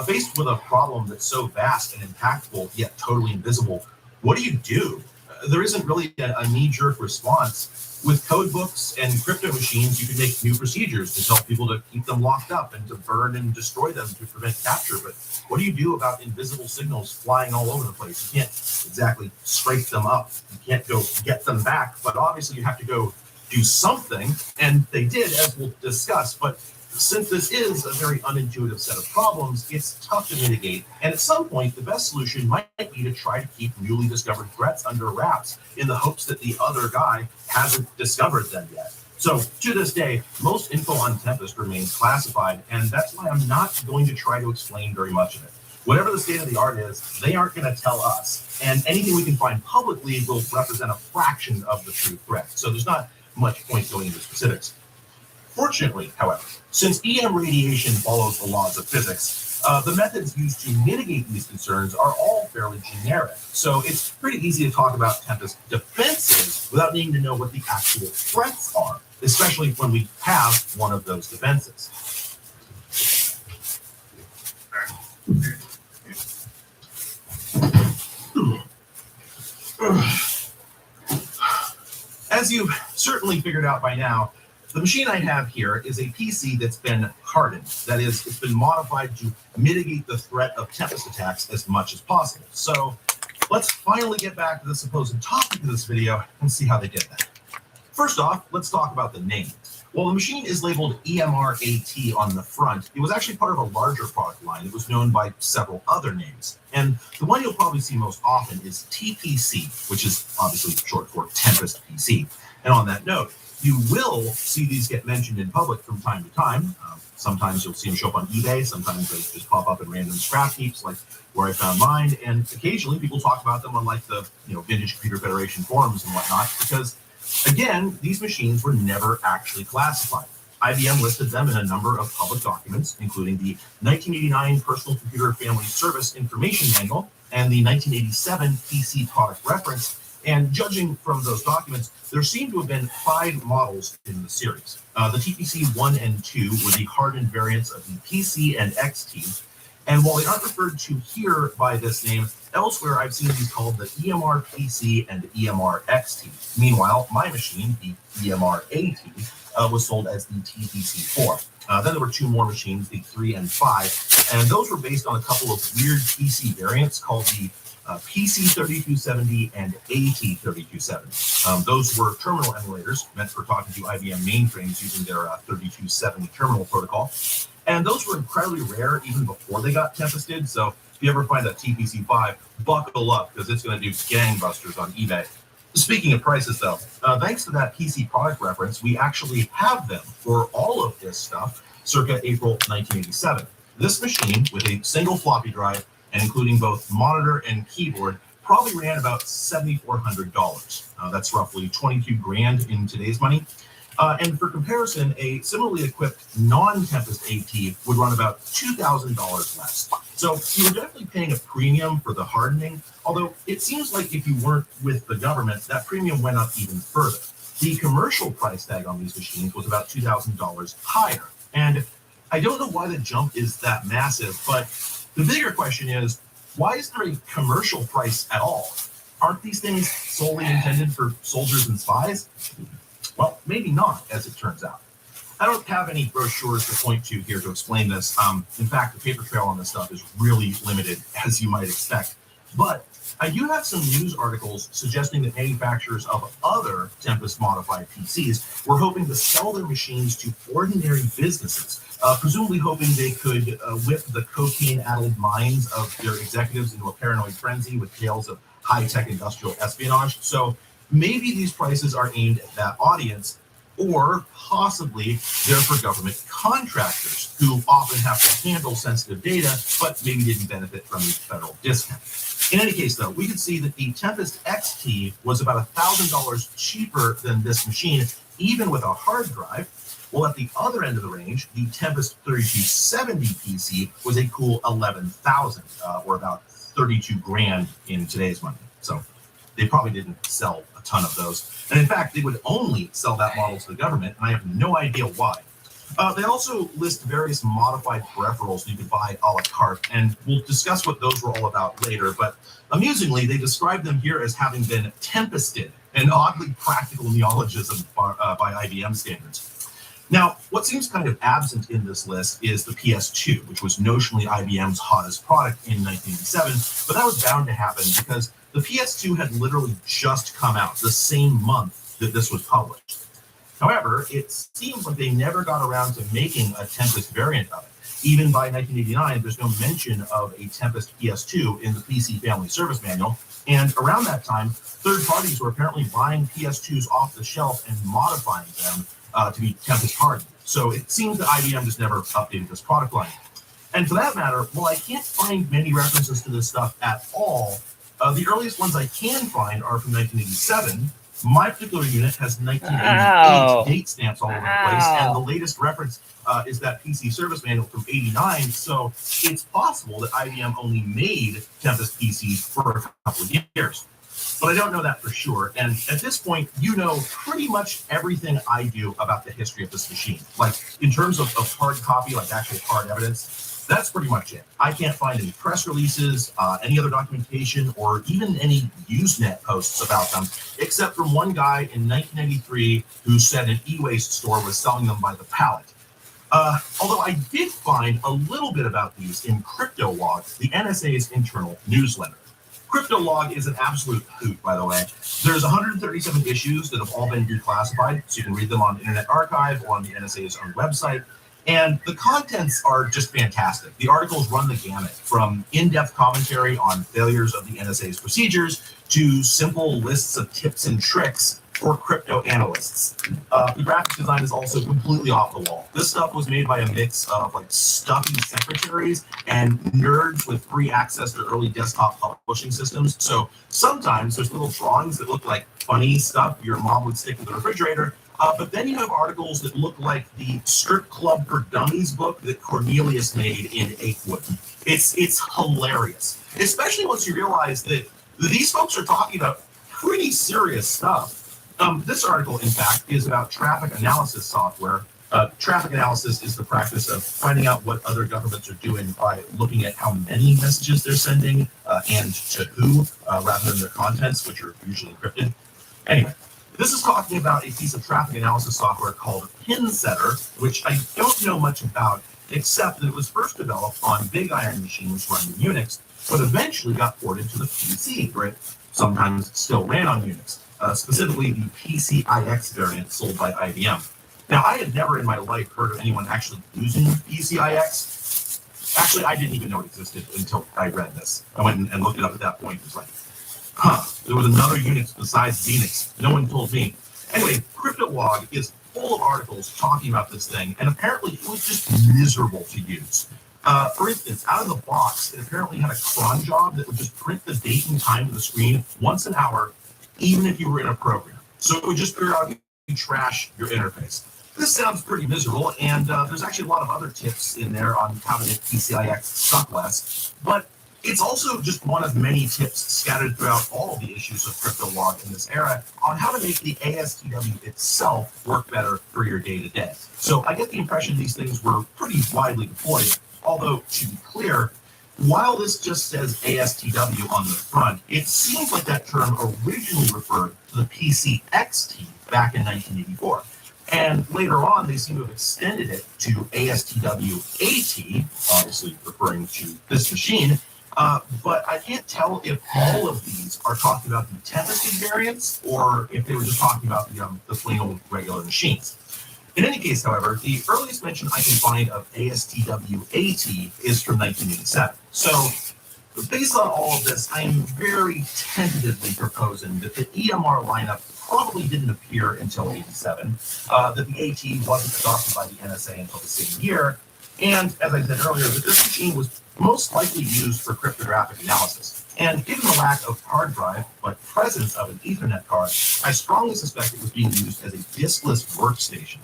Faced with a problem that's so vast and impactful, yet totally invisible, what do? There isn't really a knee-jerk response. With code books and crypto machines, you can make new procedures to tell people to keep them locked up and to burn and destroy them to prevent capture. But what do you do about invisible signals flying all over the place? You can't exactly scrape them up. You can't go get them back. But obviously, you have to go do something. And they did, as we'll discuss. But since this is a very unintuitive set of problems, it's tough to mitigate. And at some point, the best solution might be to try to keep newly discovered threats under wraps in the hopes that the other guy hasn't discovered them yet. So to this day, most info on Tempest remains classified, and that's why I'm not going to try to explain very much of it. Whatever the state of the art is, they aren't going to tell us. And anything we can find publicly will represent a fraction of the true threat. So there's not much point going into specifics. Fortunately, however, since EM radiation follows the laws of physics, the methods used to mitigate these concerns are all fairly generic. So it's pretty easy to talk about Tempest defenses without needing to know what the actual threats are, especially when we have one of those defenses. As you've certainly figured out by now, the machine I have here is a PC that's been hardened. That is, it's been modified to mitigate the threat of Tempest attacks as much as possible. So let's finally get back to the supposed topic of this video and see how they did that. First off, let's talk about the name. While the machine is labeled EMR-AT on the front, it was actually part of a larger product line that was known by several other names. And the one you'll probably see most often is TPC, which is obviously short for Tempest PC. And on that note, you will see these get mentioned in public from time to time. Sometimes you'll see them show up on eBay. Sometimes they just pop up in random scrap heaps, like where I found mine. And occasionally people talk about them on like the Vintage Computer Federation forums and whatnot, because again, these machines were never actually classified. IBM listed them in a number of public documents, including the 1989 Personal Computer Family Service Information Manual and the 1987 PC Product Reference. And judging from those documents, there seem to have been 5 models in the series. The TPC 1 and 2 were the hardened variants of the PC and XT. And while they aren't referred to here by this name, elsewhere I've seen these called the EMR PC and EMR XT. Meanwhile, my machine, the EMR AT, was sold as the TPC 4. Then there were 2 more machines, the 3 and 5, and those were based on a couple of weird PC variants called the PC 3270 and AT 3270. Those were terminal emulators meant for talking to IBM mainframes using their 3270 terminal protocol. And those were incredibly rare even before they got Tempested. So if you ever find that TPC 5, buckle up because it's going to do gangbusters on eBay. Speaking of prices, though, thanks to that PC product reference, we actually have them for all of this stuff circa April 1987. This machine with a single floppy drive and including both monitor and keyboard probably ran about $7,400. That's roughly 22 grand in today's money. And for comparison, a similarly equipped non-Tempest AT would run about $2,000 less. So you were definitely paying a premium for the hardening, although it seems like if you weren't with the government, that premium went up even further. The commercial price tag on these machines was about $2,000 higher. And I don't know why the jump is that massive, but the bigger question is, why is there a commercial price at all? Aren't these things solely intended for soldiers and spies? Well, maybe not, as it turns out. I don't have any brochures to point to here to explain this. In fact, the paper trail on this stuff is really limited, as you might expect. But I do have some news articles suggesting that manufacturers of other Tempest-modified PCs were hoping to sell their machines to ordinary businesses, presumably hoping they could whip the cocaine-addled minds of their executives into a paranoid frenzy with tales of high-tech industrial espionage. So maybe these prices are aimed at that audience, or possibly they're for government contractors who often have to handle sensitive data, but maybe didn't benefit from the federal discount. In any case, though, we can see that the Tempest XT was about $1,000 cheaper than this machine, even with a hard drive. While at the other end of the range, the Tempest 3270 PC was a cool $11,000, or about 32 grand in today's money. So they probably didn't sell a ton of those. And in fact, they would only sell that model to the government, and I have no idea why. They also list various modified peripherals you could buy a la carte, and we'll discuss what those were all about later. But amusingly, they describe them here as having been tempested, an oddly practical neologism by IBM standards. Now, what seems kind of absent in this list is the PS2, which was notionally IBM's hottest product in 1987, but that was bound to happen because the PS2 had literally just come out the same month that this was published. However, it seems like they never got around to making a Tempest variant of it. Even by 1989, there's no mention of a Tempest PS2 in the PC Family Service Manual, and around that time, third parties were apparently buying PS2s off the shelf and modifying them to be Tempest hardened. So it seems that IBM just never updated this product line. And for that matter, while I can't find many references to this stuff at all, the earliest ones I can find are from 1987. My particular unit has 1988 date stamps all over the place, and the latest reference is that PC Service Manual from 89, so it's possible that IBM only made Tempest PCs for a couple of years. But I don't know that for sure, and at this point, you know pretty much everything I do about the history of this machine. Like, in terms of hard copy, like actual hard evidence, that's pretty much it. I can't find any press releases, any other documentation, or even any Usenet posts about them, except from one guy in 1993 who said an e-waste store was selling them by the pallet. Although I did find a little bit about these in CryptoLog, the NSA's internal newsletter. CryptoLog is an absolute hoot, by the way. There's 137 issues that have all been declassified, so you can read them on Internet Archive or on the NSA's own website. And the contents are just fantastic. The articles run the gamut, from in-depth commentary on failures of the NSA's procedures to simple lists of tips and tricks for crypto analysts. The graphic design is also completely off the wall. This stuff was made by a mix of like stuffy secretaries and nerds with free access to early desktop publishing systems. So sometimes there's little drawings that look like funny stuff your mom would stick in the refrigerator. But then you have articles that look like the Strip Club for Dummies book that Cornelius made in Apewood. It's hilarious, especially once you realize that these folks are talking about pretty serious stuff. This article, in fact, is about traffic analysis software. Traffic analysis is the practice of finding out what other governments are doing by looking at how many messages they're sending and to who, rather than their contents, which are usually encrypted. Anyway. This is talking about a piece of traffic analysis software called PinSetter, which I don't know much about, except that it was first developed on big iron machines running Unix, but eventually got ported to the PC, where it sometimes still ran on Unix, specifically the PCIX variant sold by IBM. Now, I had never in my life heard of anyone actually using PCIX. Actually, I didn't even know it existed until I read this. I went and looked it up at that point. It was like, there was another Unix besides Xenix. No one told me. Anyway, CryptoLog is full of articles talking about this thing, and apparently it was just miserable to use. For instance, out of the box, it apparently had a cron job that would just print the date and time to the screen once an hour, even if you were in a program. So it would just periodically trash your interface. This sounds pretty miserable, and there's actually a lot of other tips in there on how to make PCIX suck less, but it's also just one of many tips scattered throughout all of the issues of CryptoLog in this era on how to make the ASTW itself work better for your day-to-day. So I get the impression these things were pretty widely deployed, although, to be clear, while this just says ASTW on the front, it seems like that term originally referred to the PCXT back in 1984. And later on, they seem to have extended it to ASTW-AT, obviously referring to this machine. But I can't tell if all of these are talking about the tempested variants or if they were just talking about the plain old regular machines. In any case, however, the earliest mention I can find of ASTW-AT is from 1987. So based on all of this, I am very tentatively proposing that the EMR lineup probably didn't appear until 87, that the AT wasn't adopted by the NSA until the same year, and as I said earlier, that this machine was most likely used for cryptographic analysis. And given the lack of hard drive, but presence of an Ethernet card, I strongly suspect it was being used as a diskless workstation.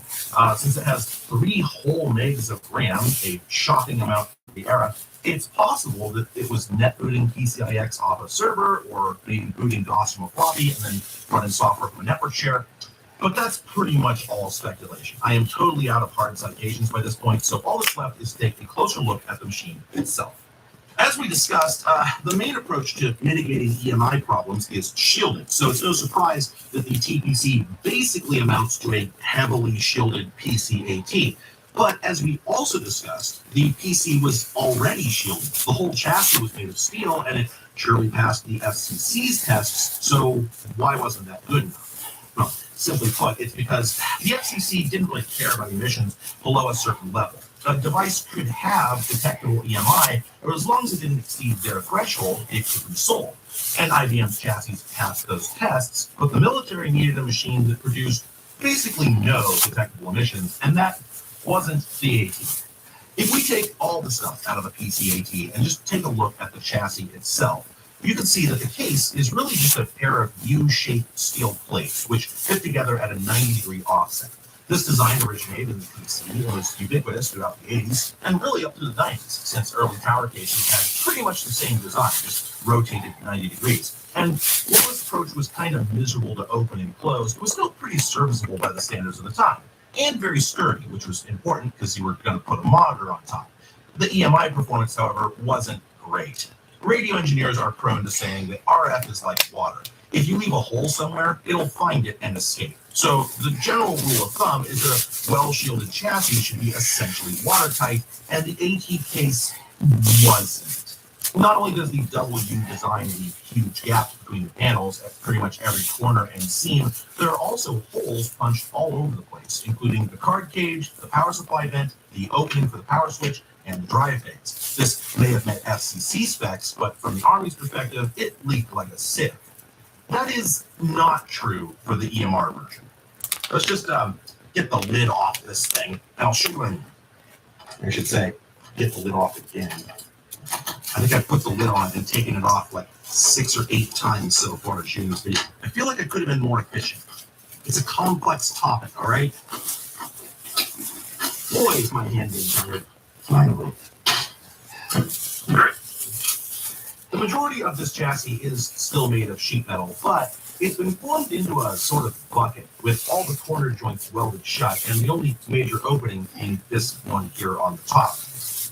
Since it has 3 whole megs of RAM, a shocking amount for the era, it's possible that it was net booting PCIX off a server, or maybe booting DOS from a floppy and then running software from a network share. But that's pretty much all speculation. I am totally out of hard citations by this point, so all that's left is to take a closer look at the machine itself. As we discussed, the main approach to mitigating EMI problems is shielding, so it's no surprise that the TPC basically amounts to a heavily shielded PCAT. But as we also discussed, the PC was already shielded. The whole chassis was made of steel, and it surely passed the FCC's tests, so why wasn't that good enough? Well, simply put, it's because the FCC didn't really care about emissions below a certain level. A device could have detectable EMI, but as long as it didn't exceed their threshold, it could be sold. And IBM's chassis passed those tests, but the military needed a machine that produced basically no detectable emissions, and that wasn't the AT. If we take all the stuff out of the PCAT and just take a look at the chassis itself, you can see that the case is really just a pair of U-shaped steel plates, which fit together at a 90-degree offset. This design originated in the PC and was ubiquitous throughout the 80s and really up to the 90s, since early tower cases had pretty much the same design, just rotated 90 degrees. And while this approach was kind of miserable to open and close, it was still pretty serviceable by the standards of the time, and very sturdy, which was important because you were going to put a monitor on top. The EMI performance, however, wasn't great. Radio engineers are prone to saying that RF is like water. If you leave a hole somewhere, it'll find it and escape. So the general rule of thumb is that a well-shielded chassis should be essentially watertight, and the AT case wasn't. Not only does the W design leave huge gaps between the panels at pretty much every corner and seam, there are also holes punched all over the place, including the card cage, the power supply vent, the opening for the power switch, and the drive vanes. This may have met FCC specs, but from the Army's perspective, it leaked like a sieve. That is not true for the EMR version. Let's just get the lid off this thing, and I'll show you. I should say, get the lid off again. I think I put the lid on and taken it off like 6 or 8 times so far shooting this video. I feel like I could have been more efficient. It's a complex topic, all right? Boy, is my hand being tired. Finally. The majority of this chassis is still made of sheet metal, but it's been formed into a sort of bucket with all the corner joints welded shut and the only major opening being this one here on the top.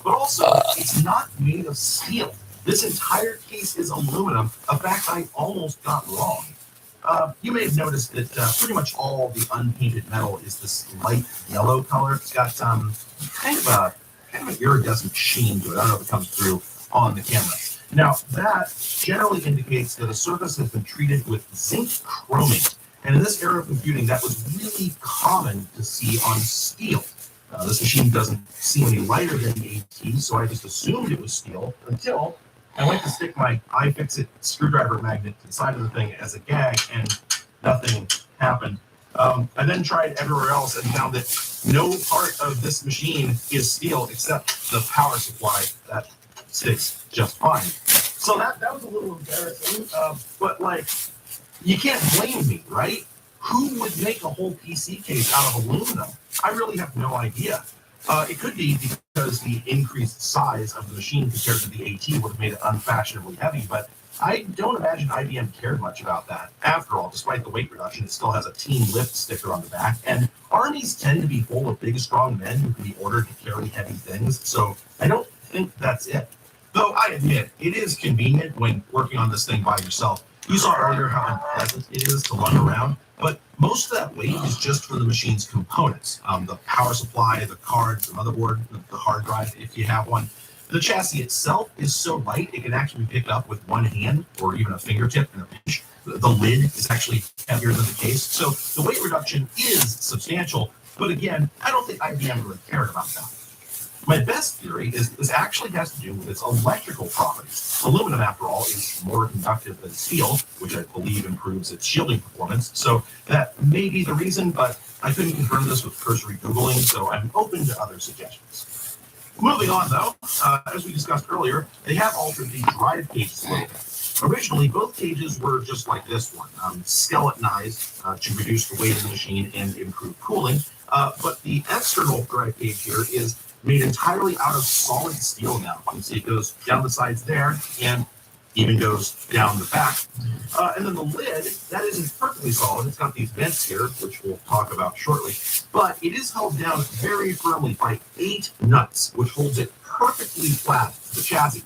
But also, it's not made of steel. This entire case is aluminum, a fact I almost got wrong. You may have noticed that pretty much all the unpainted metal is this light yellow color. It's got kind of an iridescent sheen to it. I don't know if it comes through on the camera. Now, that generally indicates that a surface has been treated with zinc chromate. And in this era of computing, that was really common to see on steel. This machine doesn't seem any lighter than the AT, so I just assumed it was steel until I went to stick my iFixit screwdriver magnet to the side of the thing as a gag, and nothing happened. I then tried everywhere else and found that no part of this machine is steel except the power supply. That sticks just fine. So that was a little embarrassing, but like, you can't blame me, right? Who would make a whole PC case out of aluminum? I really have no idea. It could be because the increased size of the machine compared to the AT would have made it unfashionably heavy, but I don't imagine IBM cared much about that. After all, despite the weight reduction, it still has a Team Lift sticker on the back, and armies tend to be full of big, strong men who can be ordered to carry heavy things, so I don't think that's it. Though I admit, it is convenient when working on this thing by yourself. You saw earlier how unpleasant it is to lug around, but most of that weight is just for the machine's components. The power supply, the cards, the motherboard, the hard drive, if you have one. The chassis itself is so light, it can actually be picked up with one hand or even a fingertip in a pinch. The lid is actually heavier than the case, so the weight reduction is substantial, but again, I don't think IBM really cared about that. My best theory is this actually has to do with its electrical properties. Aluminum, after all, is more conductive than steel, which I believe improves its shielding performance. So that may be the reason, but I couldn't confirm this with cursory Googling, so I'm open to other suggestions. Moving on, though, as we discussed earlier, they have altered the drive cages a little bit. Originally, both cages were just like this one, skeletonized to reduce the weight of the machine and improve cooling. But the external drive cage here is made entirely out of solid steel now. You can see it goes down the sides there, and even goes down the back. And then the lid, that isn't perfectly solid. It's got these vents here, which we'll talk about shortly. But it is held down very firmly by 8 nuts, which holds it perfectly flat to the chassis.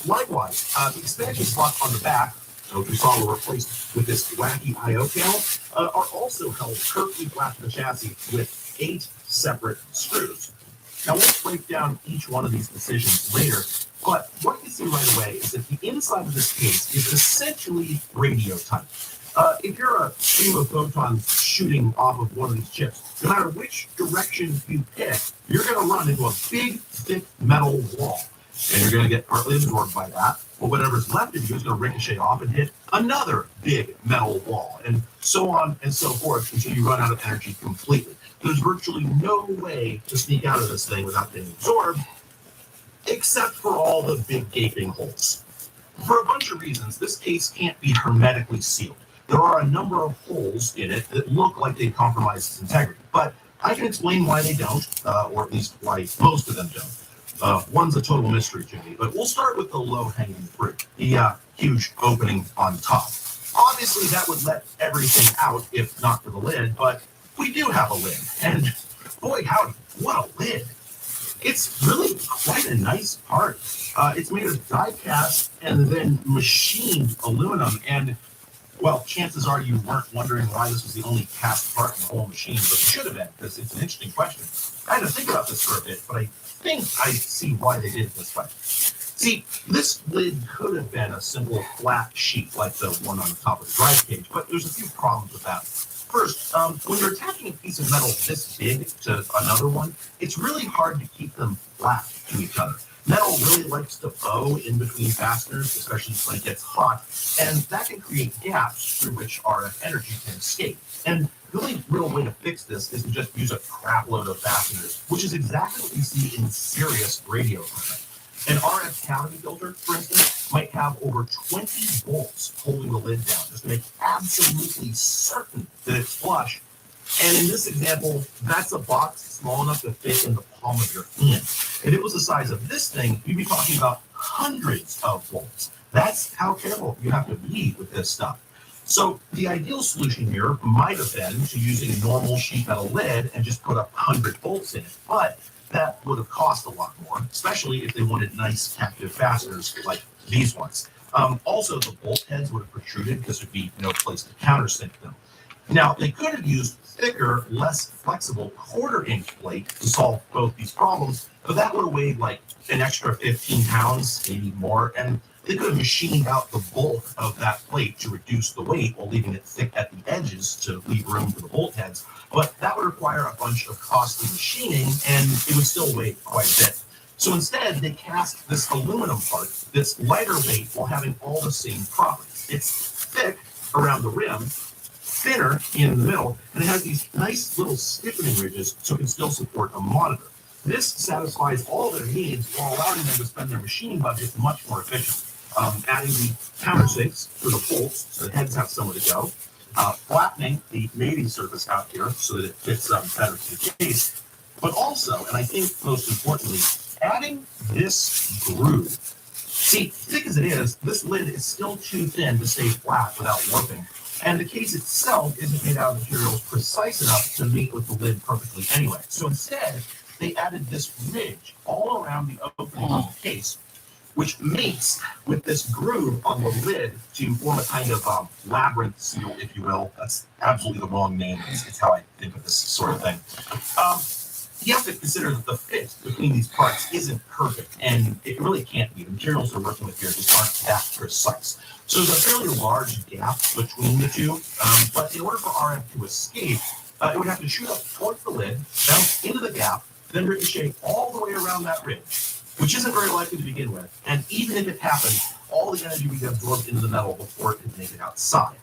Likewise, the expansion slots on the back, which we saw were replaced with this wacky I/O panel, are also held perfectly flat to the chassis with 8 separate screws. Now, we'll break down each one of these decisions later, but what you see right away is that the inside of this case is essentially radio tight. If you're a stream of photons shooting off of one of these chips, no matter which direction you pick, you're going to run into a big, thick metal wall. And you're going to get partly absorbed by that. But whatever's left of you is going to ricochet off and hit another big metal wall, and so on and so forth until you run out of energy completely. There's virtually no way to sneak out of this thing without getting absorbed, except for all the big gaping holes. For a bunch of reasons, this case can't be hermetically sealed. There are a number of holes in it that look like they compromise its integrity, but I can explain why they don't, or at least why most of them don't. One's a total mystery to me, but we'll start with the low-hanging fruit, the huge opening on top. Obviously, that would let everything out if not for the lid, but we do have a lid, and boy howdy, what a lid. It's really quite a nice part. It's made of die-cast and then machined aluminum, and well, chances are you weren't wondering why this was the only cast part in the whole machine, but you should have been, because it's an interesting question. I had to think about this for a bit, but I think I see why they did it this way. See, this lid could have been a simple flat sheet like the one on the top of the drive cage, but there's a few problems with that. First, when you're attaching a piece of metal this big to another one, it's really hard to keep them flat to each other. Metal really likes to bow in between fasteners, especially when it gets hot, and that can create gaps through which RF energy can escape. And the only real way to fix this is to just use a crap load of fasteners, which is exactly what you see in serious radio equipment. An RF cavity filter, for instance, might have over 20 bolts holding the lid down just to make absolutely certain that it's flush. And in this example, that's a box small enough to fit in the palm of your hand. If it was the size of this thing, you'd be talking about hundreds of bolts. That's how careful you have to be with this stuff. So the ideal solution here might have been to using a normal sheet metal lid and just put 100 bolts in it. But that would have cost a lot more, especially if they wanted nice captive fasteners like these ones. Also, the bolt heads would have protruded because there'd be no place to countersink them. Now, they could have used thicker, less flexible quarter-inch plate to solve both these problems, but that would have weighed like an extra 15 pounds, maybe more, and they could have machined out the bulk of that plate to reduce the weight while leaving it thick at the edges to leave room for the bolt heads. But that would require a bunch of costly machining, and it would still weigh quite a bit. So instead, they cast this aluminum part that's lighter weight while having all the same properties. It's thick around the rim, thinner in the middle, and it has these nice little stiffening ridges so it can still support a monitor. This satisfies all their needs while allowing them to spend their machining budget much more efficiently. Adding the countersinks for the bolts so the heads have somewhere to go, flattening the mating surface out here so that it fits better to the case, but also, and I think most importantly, adding this groove. See, thick as it is, this lid is still too thin to stay flat without warping, and the case itself isn't made out of materials precise enough to meet with the lid perfectly anyway. So instead, they added this ridge all around the opening of the case, which mates with this groove on the lid to form a kind of labyrinth seal, if you will. That's absolutely the wrong name. It's how I think of this sort of thing. You have to consider that the fit between these parts isn't perfect, and it really can't be. The materials they're working with here just aren't that precise. So there's a fairly large gap between the two, but in order for RF to escape, it would have to shoot up towards the lid, bounce into the gap, then ricochet all the way around that ridge, which isn't very likely to begin with. And even if it happened, all the energy would get absorbed into the metal before it could make it outside.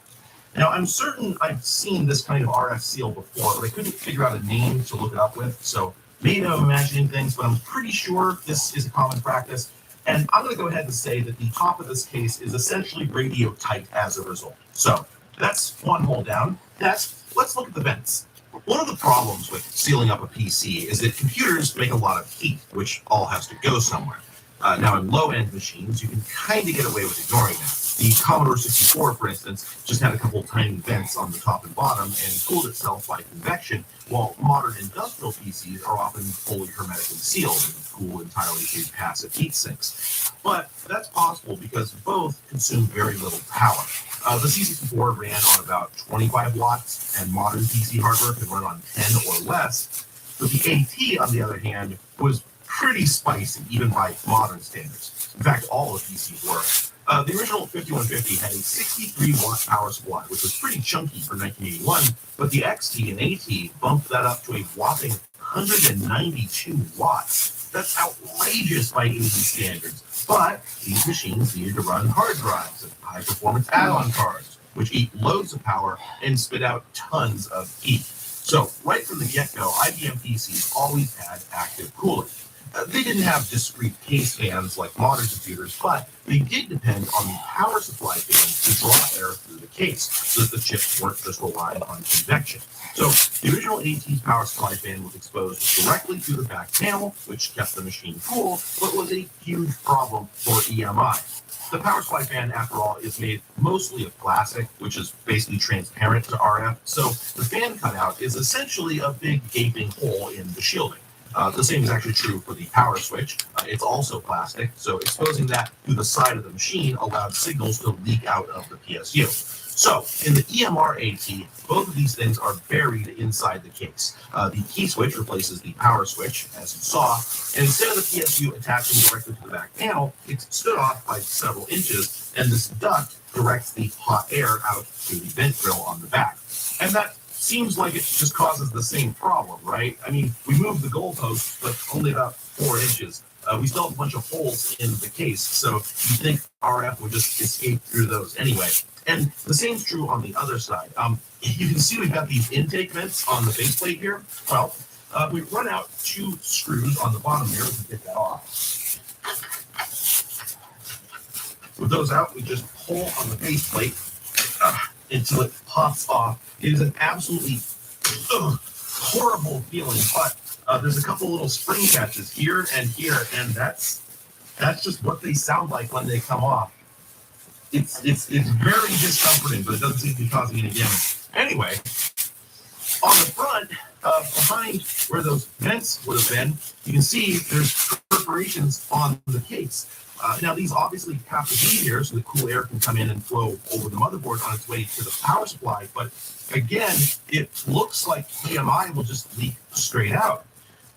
Now, I'm certain I've seen this kind of RF seal before, but I couldn't figure out a name to look it up with. So maybe I'm imagining things, but I'm pretty sure this is a common practice. And I'm going to go ahead and say that the top of this case is essentially radio tight as a result. So that's one hole down. Let's look at the vents. One of the problems with sealing up a PC is that computers make a lot of heat, which all has to go somewhere. Now, in low-end machines, you can kind of get away with ignoring that. The Commodore 64, for instance, just had a couple tiny vents on the top and bottom and cooled itself by convection, while modern industrial PCs are often fully hermetically sealed and cool entirely through passive heat sinks. But that's possible because both consume very little power. The C64 ran on about 25 watts, and modern PC hardware can run on 10 or less. But the AT, on the other hand, was pretty spicy, even by modern standards. In fact, all of PCs were. The original 5150 had a 63-watt power supply, which was pretty chunky for 1981, but the XT and AT bumped that up to a whopping 192 watts. That's outrageous by 80 standards. But these machines needed to run hard drives and high-performance add-on cards, which eat loads of power and spit out tons of heat. So right from the get-go, IBM PCs always had active cooling. They didn't have discrete case fans like modern computers, but they did depend on the power supply fans to draw air through the case so that the chips weren't just relying on convection. So the original AT's power supply fan was exposed directly to the back panel, which kept the machine cool, but was a huge problem for EMI. The power supply fan, after all, is made mostly of plastic, which is basically transparent to RF, so the fan cutout is essentially a big gaping hole in the shielding. The same is actually true for the power switch. It's also plastic, so exposing that to the side of the machine allowed signals to leak out of the PSU. So, in the EMR AT, both of these things are buried inside the case. The key switch replaces the power switch, as you saw, and instead of the PSU attaching directly to the back panel, it's stood off by several inches, and this duct directs the hot air out to the vent grill on the back. And that seems like it just causes the same problem, right? I mean, we moved the goalpost, but only about 4 inches. We still have a bunch of holes in the case, so you think RF would just escape through those anyway. And the same's true on the other side. You can see we've got these intake vents on the faceplate here. Well, we run out 2 screws on the bottom here. We can get that off. With those out, we just pull on the faceplate until it pops off. It is an absolutely horrible feeling, but there's a couple little spring catches here, and that's just what they sound like when they come off. It's very discomforting, but it doesn't seem to be causing any damage. Anyway, on the front, behind where those vents would have been, you can see there's perforations on the case. Now, these obviously have to be here so the cool air can come in and flow over the motherboard on its way to the power supply. But again, it looks like EMI will just leak straight out.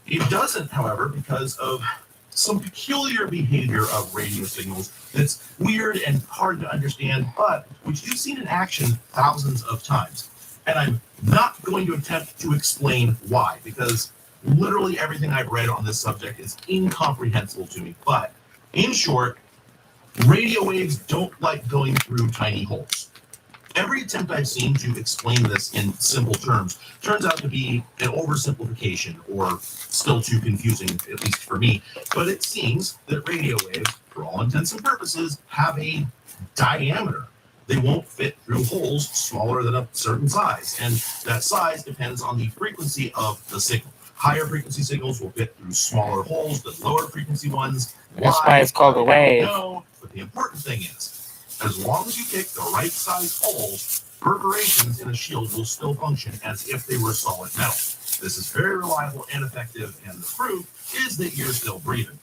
It doesn't, however, because of some peculiar behavior of radio signals that's weird and hard to understand, but which you've seen in action thousands of times. And I'm not going to attempt to explain why, because literally everything I've read on this subject is incomprehensible to me. But in short, radio waves don't like going through tiny holes. Every attempt I've seen to explain this in simple terms turns out to be an oversimplification or still too confusing, at least for me. But it seems that radio waves, for all intents and purposes, have a diameter. They won't fit through holes smaller than a certain size, and that size depends on the frequency of the signal. Higher frequency signals will fit through smaller holes than lower frequency ones. That's why it's called a wave. No, but the important thing is, as long as you pick the right size holes, perforations in a shield will still function as if they were solid metal. This is very reliable and effective, and the proof is that you're still breathing.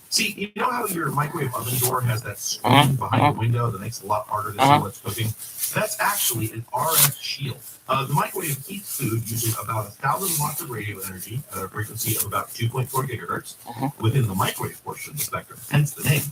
See, you know how your microwave oven door has that screen behind the window that makes it a lot harder to see what's cooking? That's actually an RF shield. The microwave heats food using about 1,000 watts of radio energy at a frequency of about 2.4 gigahertz within the microwave portion of the spectrum, hence the name.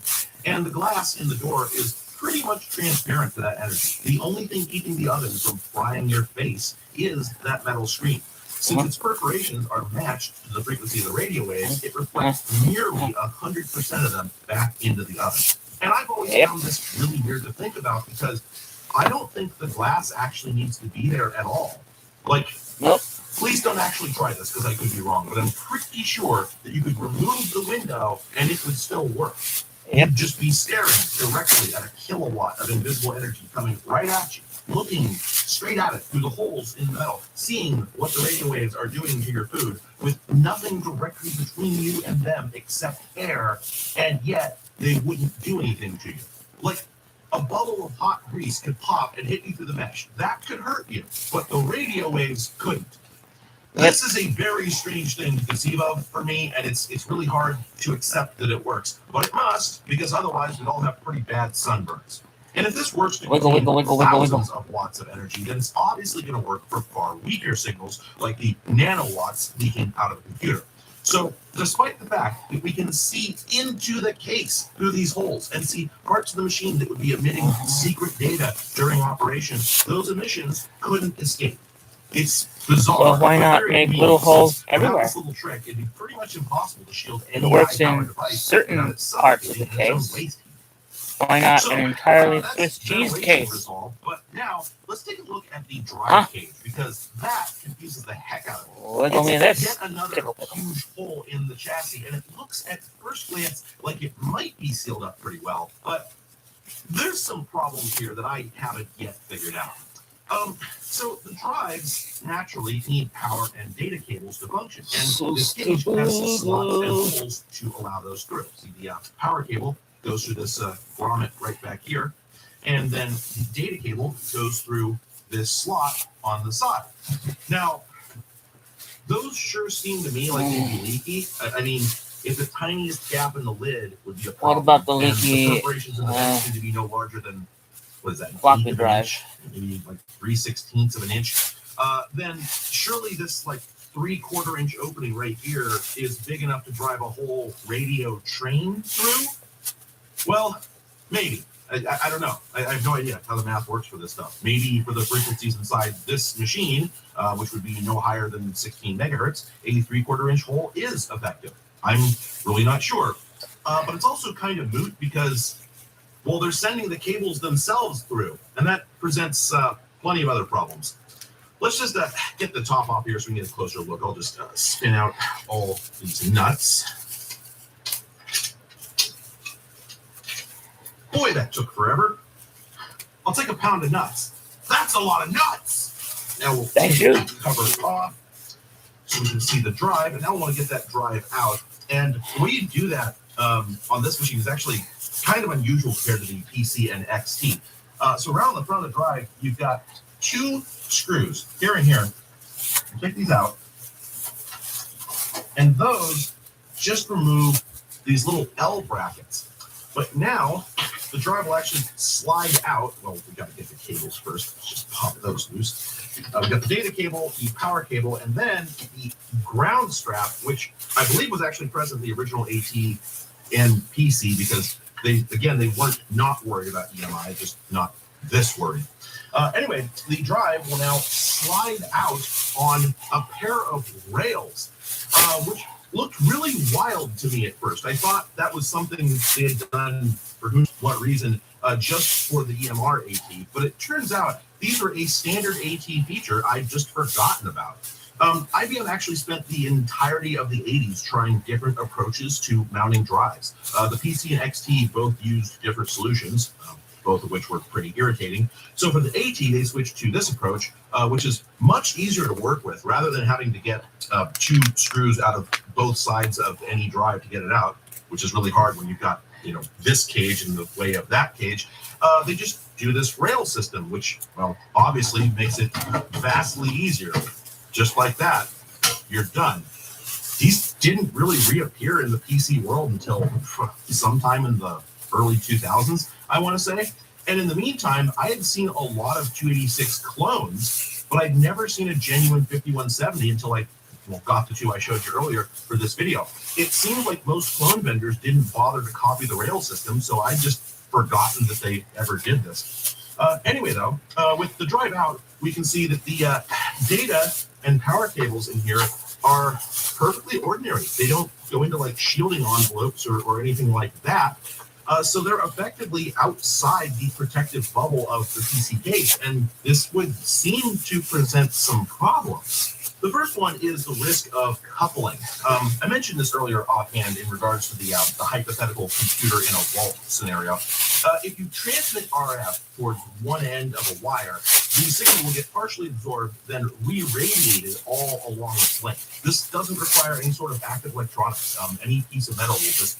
And the glass in the door is pretty much transparent to that energy. The only thing keeping the oven from frying your face is that metal screen. Since its perforations are matched to the frequency of the radio waves, it reflects nearly 100% of them back into the oven. And I've always found this really weird to think about because I don't think the glass actually needs to be there at all. Like, please don't actually try this because I could be wrong, but I'm pretty sure that you could remove the window and it would still work. You'd just be staring directly at a kilowatt of invisible energy coming right at you. looking straight at it through the holes in the metal, seeing what the radio waves are doing to your food with nothing directly between you and them except air, and yet they wouldn't do anything to you. Like a bubble of hot grease could pop and hit you through the mesh. That could hurt you, but the radio waves couldn't. This is a very strange thing to conceive of for me, and it's really hard to accept that it works. But it must, because otherwise we'd all have pretty bad sunburns. And if this works to contain thousands of watts of energy, then it's obviously going to work for far weaker signals, like the nanowatts leaking out of a computer. So, despite the fact that we can see into the case through these holes and see parts of the machine that would be emitting secret data during operation, those emissions couldn't escape. It's bizarre. Well, why not make little holes everywhere? This little trick, it'd be pretty much impossible to shield It any works high-powered in device certain without it parts of the suffocating in its own case. waste heat. Why not So, an entirely that's Swiss cheese ventilation case? resolved, but now, let's take a look at the dry Huh? cage, because that confuses the heck out of me. Look at It's this. yet another Tickle, tickle. huge hole in the chassis, and it looks at first glance like it might be sealed up pretty well, but there's some problems here that I haven't yet figured out. So the drives naturally need power and data cables to function, and this cage has slots and holes to allow those through. See, the power cable goes through this grommet right back here, and then the data cable goes through this slot on the side. Now, those sure seem to me like they'd be leaky. I mean, if the tiniest gap in the lid would be a problem, What about the and leaky, the perforations in the vent seem to be no larger than, what is that, floppy 1/8 of an drive? inch, maybe like 3/16 of an inch, then surely this like 3/4 inch opening right here is big enough to drive a whole radio train through? Well, maybe. I don't know. I have no idea how the math works for this stuff. Maybe for the frequencies inside this machine, which would be no higher than 16 megahertz, a 3/4 inch hole is effective. I'm really not sure. But it's also kind of moot because, well, they're sending the cables themselves through, and that presents plenty of other problems. Let's just get the top off here so we can get a closer look. I'll just spin out all these nuts. Boy, that took forever. I'll take a pound of nuts. That's a lot of nuts. Now we'll Thank take you. the cover off so we can see the drive. And now I want to get that drive out. And the way you do that on this machine is actually kind of unusual compared to the PC and XT. So around the front of the drive, you've got 2 screws here and here. Take these out. And those just remove these little L brackets. But now the drive will actually slide out. Well, we got to get the cables first. Let's just pop those loose. We got the data cable, the power cable, and then the ground strap, which I believe was actually present in the original AT and PC because they weren't not worried about EMI, just not this worried. Anyway, the drive will now slide out on a pair of rails, which looked really wild to me at first. I thought that was something they had done for what reason, just for the EMR AT. But it turns out these are a standard AT feature I'd just forgotten about. IBM actually spent the entirety of the 80s trying different approaches to mounting drives. The PC and XT both used different solutions, both of which were pretty irritating. So for the AT, they switched to this approach, which is much easier to work with. Rather than having to get 2 screws out of both sides of any drive to get it out, which is really hard when you've got this cage in the way of that cage, they just do this rail system, which, well, obviously makes it vastly easier. Just like that, you're done. These didn't really reappear in the PC world until sometime in the early 2000s, I want to say. And in the meantime, I had seen a lot of 286 clones, but I'd never seen a genuine 5170 until I got the 2 I showed you earlier for this video. It seems like most clone vendors didn't bother to copy the rail system, so I'd just forgotten that they ever did this. Anyway, though, with the drive out, we can see that the data and power cables in here are perfectly ordinary. They don't go into like shielding envelopes or anything like that. So they're effectively outside the protective bubble of the PC case, and this would seem to present some problems. The first one is the risk of coupling. I mentioned this earlier offhand in regards to the hypothetical computer in a vault scenario. If you transmit RF towards one end of a wire, the signal will get partially absorbed, then re-radiated all along its length. This doesn't require any sort of active electronics. Any piece of metal will just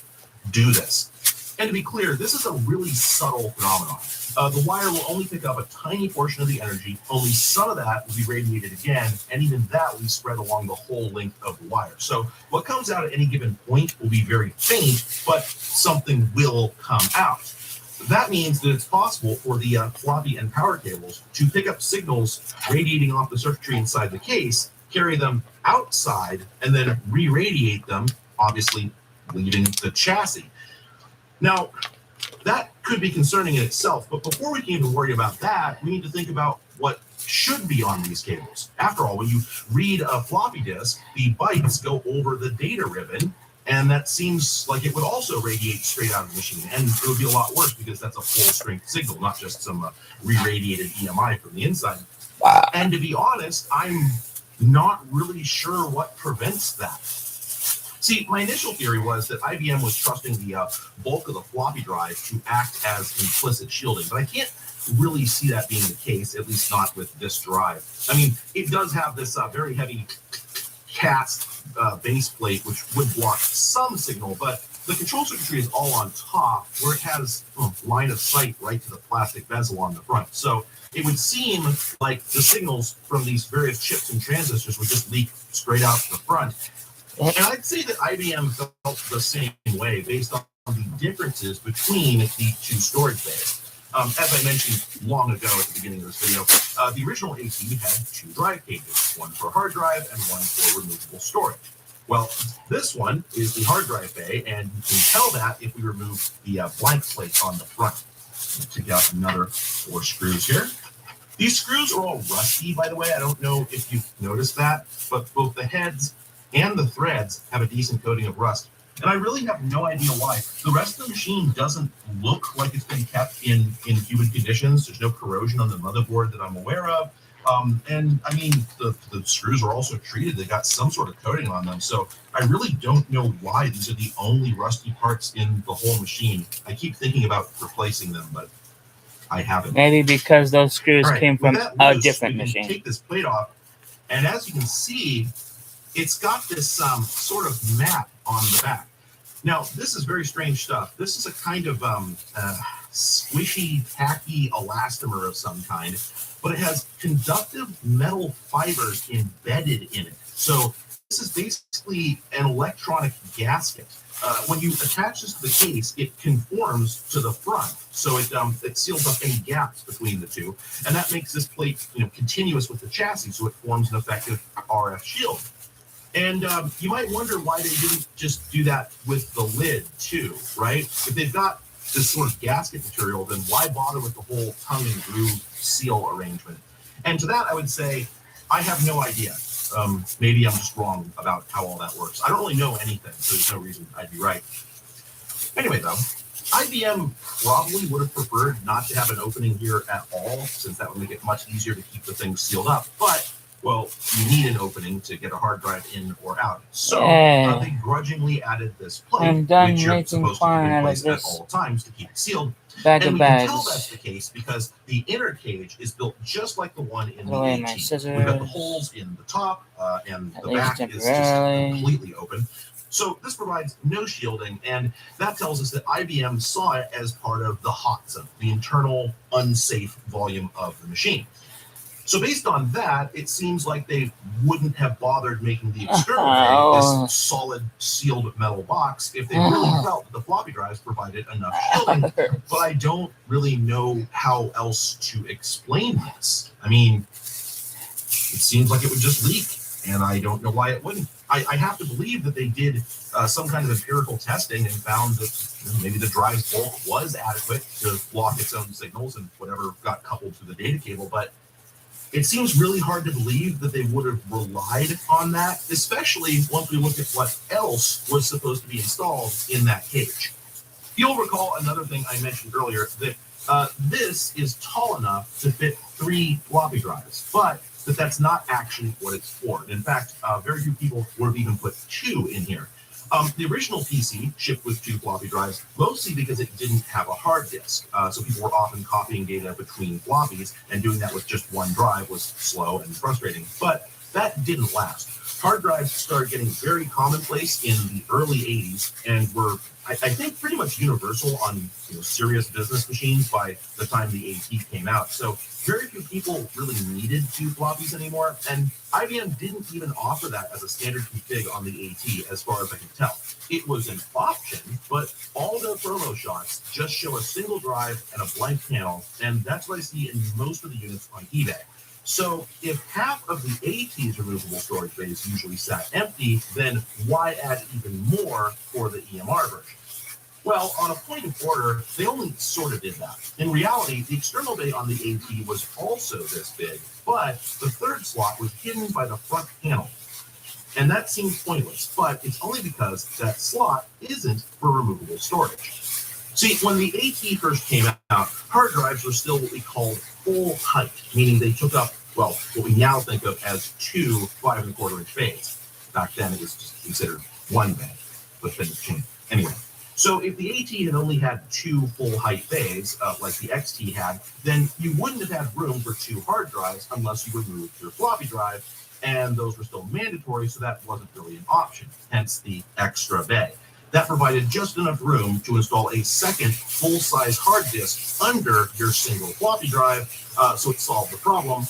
do this. And to be clear, this is a really subtle phenomenon. The wire will only pick up a tiny portion of the energy, only some of that will be radiated again, and even that will be spread along the whole length of the wire. So what comes out at any given point will be very faint, but something will come out. That means that it's possible for the floppy and power cables to pick up signals radiating off the circuitry inside the case, carry them outside, and then re-radiate them, obviously leaving the chassis. Now, that could be concerning in itself, but before we can even worry about that, we need to think about what should be on these cables. After all, when you read a floppy disk, the bytes go over the data ribbon, and that seems like it would also radiate straight out of the machine, and it would be a lot worse because that's a full-strength signal, not just some re-radiated EMI from the inside. Wow. And to be honest, I'm not really sure what prevents that. See, my initial theory was that IBM was trusting the bulk of the floppy drive to act as implicit shielding, but I can't really see that being the case, at least not with this drive. I mean, it does have this very heavy cast base plate, which would block some signal, but the control circuitry is all on top, where it has line of sight right to the plastic bezel on the front. So it would seem like the signals from these various chips and transistors would just leak straight out to the front. And I'd say that IBM felt the same way based on the differences between the two storage bays. As I mentioned long ago at the beginning of this video, the original AT had two drive cages, one for hard drive and one for removable storage. Well, this one is the hard drive bay, and you can tell that if we remove the blank plate on the front. Take out another 4 screws here. These screws are all rusty, by the way. I don't know if you've noticed that, but both the heads and the threads have a decent coating of rust. And I really have no idea why. The rest of the machine doesn't look like it's been kept in humid conditions. There's no corrosion on the motherboard that I'm aware of. And I mean, the screws are also treated. They got some sort of coating on them. So I really don't know why these are the only rusty parts in the whole machine. I keep thinking about replacing them, but I haven't. Maybe because those screws All right, came from with that a loose, different we can machine. Take this plate off, and as you can see, it's got this sort of mat on the back. Now, this is very strange stuff. This is a kind of squishy, tacky elastomer of some kind, but it has conductive metal fibers embedded in it. So this is basically an electronic gasket. When you attach this to the case, it conforms to the front, so it seals up any gaps between the two, and that makes this plate continuous with the chassis, so it forms an effective RF shield. And you might wonder why they didn't just do that with the lid too, right? If they've got this sort of gasket material, then why bother with the whole tongue and groove seal arrangement? And to that, I would say, I have no idea. Maybe I'm just wrong about how all that works. I don't really know anything, so there's no reason I'd be right. Anyway, though, IBM probably would have preferred not to have an opening here at all, since that would make it much easier to keep the thing sealed up. But well, you need an opening to get a hard drive in or out. So they grudgingly added this plate, I'm done which you're making supposed to Plarn keep in out of place at this all times to keep it sealed. bag And of we can tell bags. that's the case because the inner cage is built just like the one in the Put away my AT. We've got the scissors. holes in the top, and At the least back is just temporarily. completely open. So this provides no shielding, and that tells us that IBM saw it as part of the hot zone, the internal unsafe volume of the machine. So based on that, it seems like they wouldn't have bothered making the external bay, this solid sealed metal box, if they really felt that the floppy drives provided enough shielding. But I don't really know how else to explain this. I mean, it seems like it would just leak, and I don't know why it wouldn't. I have to believe that they did some kind of empirical testing and found that maybe the drive's bulk was adequate to block its own signals and whatever got coupled to the data cable, but it seems really hard to believe that they would have relied on that, especially once we look at what else was supposed to be installed in that cage. You'll recall another thing I mentioned earlier, that this is tall enough to fit 3 floppy drives, but that that's not actually what it's for. And in fact, very few people would have even put 2 in here. The original PC shipped with 2 floppy drives, mostly because it didn't have a hard disk. So people were often copying data between floppies, and doing that with just 1 drive was slow and frustrating. But that didn't last. Hard drives started getting very commonplace in the early 80s and were, I think, pretty much universal on serious business machines by the time the AT came out. So very few people really needed 2 floppies anymore, and IBM didn't even offer that as a standard config on the AT, as far as I can tell. It was an option, but all the promo shots just show a single drive and a blank panel, and that's what I see in most of the units on eBay. So if half of the AT's removable storage bays usually sat empty, then why add even more for the EMR version? Well, on a point of order, they only sort of did that. In reality, the external bay on the AT was also this big, but the third slot was hidden by the front panel. And that seems pointless, but it's only because that slot isn't for removable storage. See, when the AT first came out, hard drives were still what we called full height, meaning they took up, well, what we now think of as 2 5 1/4-inch bays. Back then, it was just considered 1 bay, but things changed. Anyway, so if the AT had only had 2 full height bays, like the XT had, then you wouldn't have had room for 2 hard drives unless you removed your floppy drive, and those were still mandatory, so that wasn't really an option, hence the extra bay. That provided just enough room to install a second full-size hard disk under your single floppy drive, so it solved the problem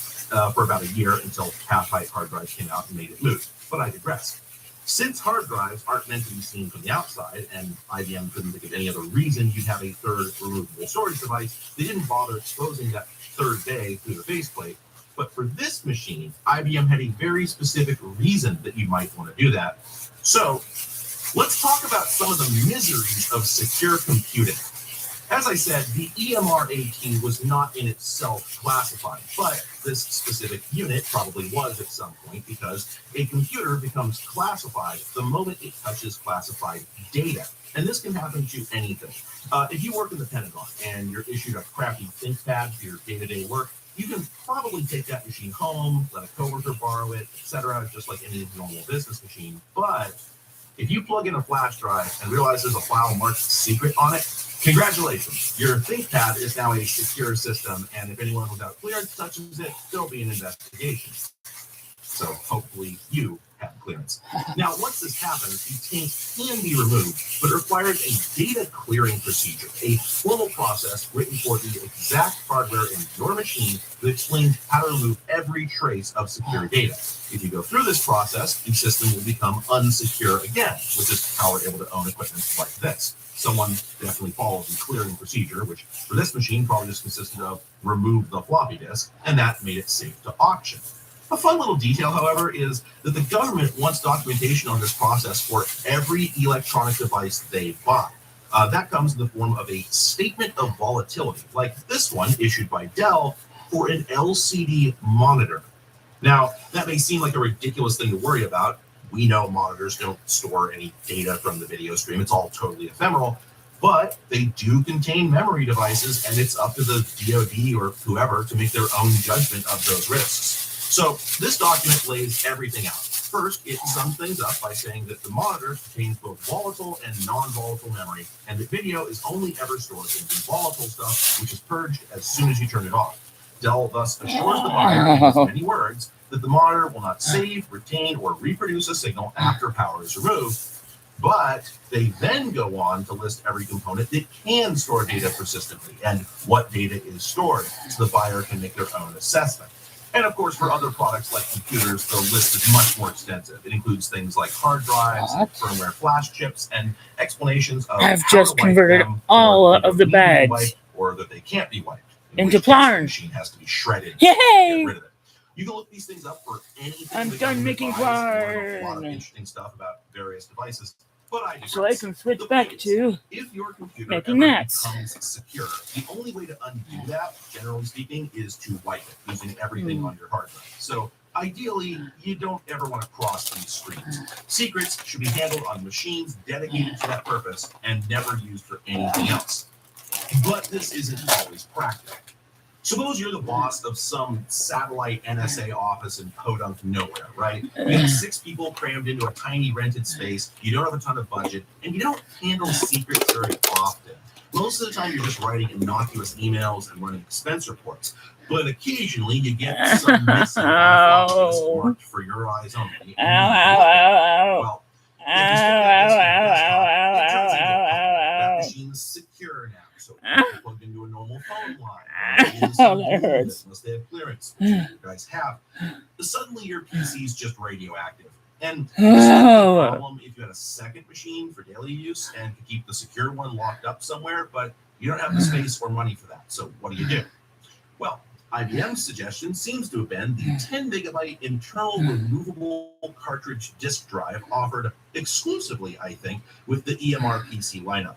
for about a year until half-height hard drives came out and made it moot. But I digress. Since hard drives aren't meant to be seen from the outside, and IBM couldn't think of any other reason you'd have a third removable storage device, they didn't bother exposing that third bay through the faceplate. But for this machine, IBM had a very specific reason that you might want to do that. So let's talk about some of the miseries of secure computing. As I said, the EMR AT was not in itself classified, but this specific unit probably was at some point, because a computer becomes classified the moment it touches classified data. And this can happen to anything. If you work in the Pentagon and you're issued a crappy ThinkPad for your day-to-day work, you can probably take that machine home, let a coworker borrow it, etc., just like any normal business machine. But if you plug in a flash drive and realize there's a file marked secret on it, congratulations. Your ThinkPad is now a secure system, and if anyone without clearance touches it, there'll be an investigation. So hopefully you have clearance. Now, once this happens, the taint can be removed, but it requires a data clearing procedure, a formal process written for the exact hardware in your machine that explains how to remove every trace of secure data. If you go through this process, the system will become unsecure again, which is how we're able to own equipment like this. Someone definitely followed the clearing procedure, which for this machine probably just consisted of remove the floppy disk, and that made it safe to auction. A fun little detail, however, is that the government wants documentation on this process for every electronic device they buy. That comes in the form of a statement of volatility, like this one issued by Dell for an LCD monitor. Now, that may seem like a ridiculous thing to worry about. We know monitors don't store any data from the video stream. It's all totally ephemeral. But they do contain memory devices, and it's up to the DoD or whoever to make their own judgment of those risks. So this document lays everything out. First, it sums things up by saying that the monitor contains both volatile and non-volatile memory, and that video is only ever stored in the volatile stuff, which is purged as soon as you turn it off. Dell thus assures the buyer in as many words that the monitor will not save, retain, or reproduce a signal after power is removed. But they then go on to list every component that can store data persistently and what data is stored, so the buyer can make their own assessment. And of course, for other products like computers, the list is much more extensive. It includes things like hard drives, firmware flash chips, and explanations of I've how just to wipe converted them, all or of the need to be bags wiped, or that they can't be wiped. into which case Plarn. the machine has to be shredded Yay! to get rid of it. You can look these things up for anything. I'm the done government making buys and learn a lot of Plarn. interesting stuff about various devices. But I digress. So I can switch The back point is, to if your computer making ever nets. becomes secure, the only way to undo that, generally speaking, is to wipe it using everything on your hard drive. So ideally, you don't ever want to cross these streams. Secrets should be handled on machines dedicated to that purpose and never used for anything else. But this isn't always practical. Suppose you're the boss of some satellite NSA office in podunk nowhere, right? You have 6 people crammed into a tiny rented space, you don't have a ton of budget, and you don't handle secrets very often. Most of the time, you're just writing innocuous emails and running expense reports. But occasionally, you get some missing marked for your eyes only. Well, if you stick that disk in your desktop, it turns into a pop. That machine's secure now, so it can't be plugged into a normal phone line. That hurts. Unless they have clearance, which you guys have. Suddenly, your PC is just radioactive. And this would be a problem if you had a second machine for daily use and could keep the secure one locked up somewhere, but you don't have the space or money for that. So what do? Well, IBM's suggestion seems to have been the 10 megabyte internal removable cartridge disk drive offered exclusively, I think, with the EMR PC lineup.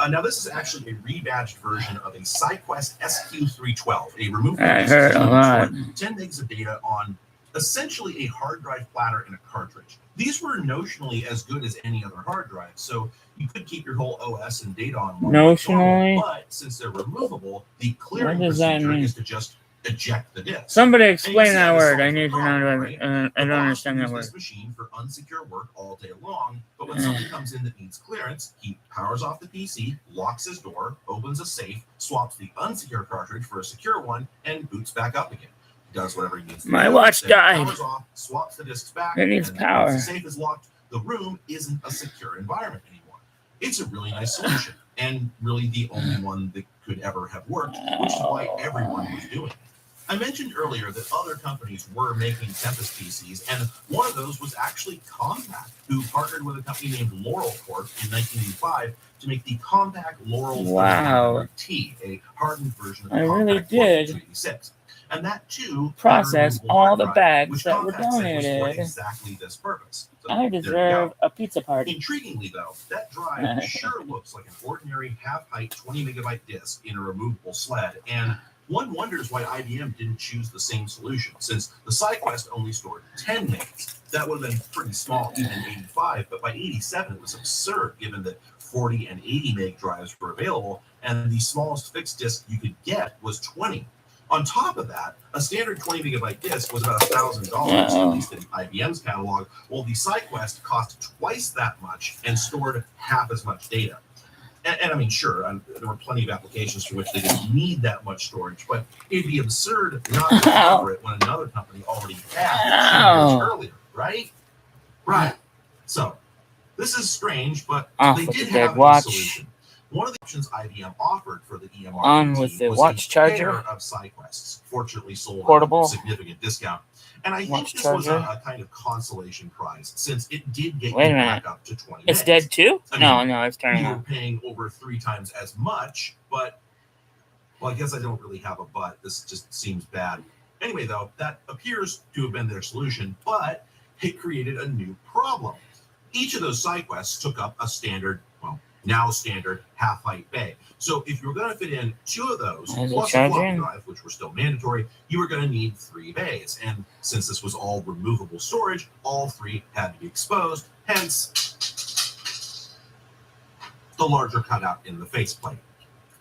Now, this is actually a rebadged version of a SideQuest SQ312, a removable disk drive with 10 megs of data on essentially a hard drive platter and a cartridge. These were notionally as good as any other hard drive, so you could keep your whole OS and data on one. Notionally? But since they're removable, the clearing procedure is to just eject the disk. Somebody explain that word. I need to know. I don't understand that word. This machine for unsecure work all day long, but when somebody comes in that needs clearance, he powers off the PC, locks his door, opens a safe, swaps the unsecure cartridge for a secure one, and boots back up again. Does whatever he needs to do. My watch died. Powers off, swaps the disks back, It needs power. Once the safe is locked, the room isn't a secure environment anymore. It's a really nice solution, and really the only one that could ever have worked, which is why everyone was doing it. I mentioned earlier that other companies were making Tempest PCs, and one of those was actually Compaq, who partnered with a company named Laurel Corp in 1985 to make the Compaq Laurel 300T, a hardened version of the Compaq 286. And that too process all the bags that were Compaq said was for donated. exactly this purpose. So I deserve a pizza party. Intriguingly, though, that drive sure looks like an ordinary half-height 20 megabyte disk in a removable sled, and one wonders why IBM didn't choose the same solution, since the SideQuest only stored 10 megs. That would have been pretty small even in 85, but by 87 it was absurd given that 40 and 80 meg drives were available, and the smallest fixed disk you could get was 20. On top of that, a standard 20 megabyte disk was about $1,000, at least in IBM's catalog, while the SideQuest cost twice that much and stored half as much data. And I mean, sure, there were plenty of applications for which they didn't need that much storage, but it'd be absurd not to cover it when another company already had it 2 years earlier, right? Right. So, this is strange, but they did have a solution. One of the options IBM offered for the EMR on with the watch charger of SideQuests, fortunately sold portable at a significant discount. And I think this was a kind of consolation prize, since it did get you back up to 20 It's megs. dead too? I mean, No, it's turning you on. were paying over 3 times as much, but, well, I guess I don't really have a but. This just seems bad. Anyway, though, that appears to have been their solution, but it created a new problem. Each of those SideQuests took up a standard, well, now standard half-height bay. So if you were going to fit in 2 of those, plus a floppy drive, which were still mandatory, you were going to need 3 bays. And since this was all removable storage, all 3 had to be exposed, hence the larger cutout in the faceplate.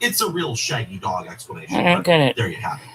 It's a real shaggy dog explanation, but there you have it.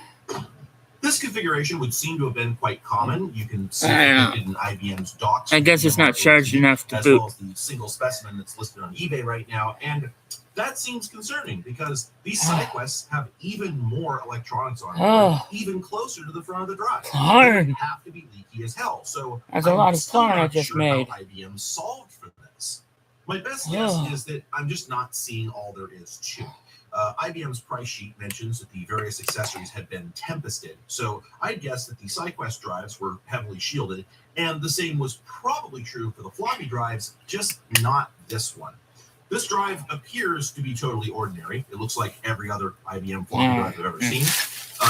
This configuration would seem to have been quite common. You can see it in IBM's docs. I guess it's not charged enough to as boot. well as the single specimen that's listed on eBay right now. And that seems concerning because these SideQuests have even more electronics on them, even closer to the front of the drive. They have to be leaky as hell. So that's a lot of Plarn I just made. How IBM solved for this. My best guess is that I'm just not seeing all there is to it. IBM's price sheet mentions that the various accessories had been tempested, so I'd guess that the SideQuest drives were heavily shielded, and the same was probably true for the floppy drives, just not this one. This drive appears to be totally ordinary. It looks like every other IBM floppy drive I've ever seen.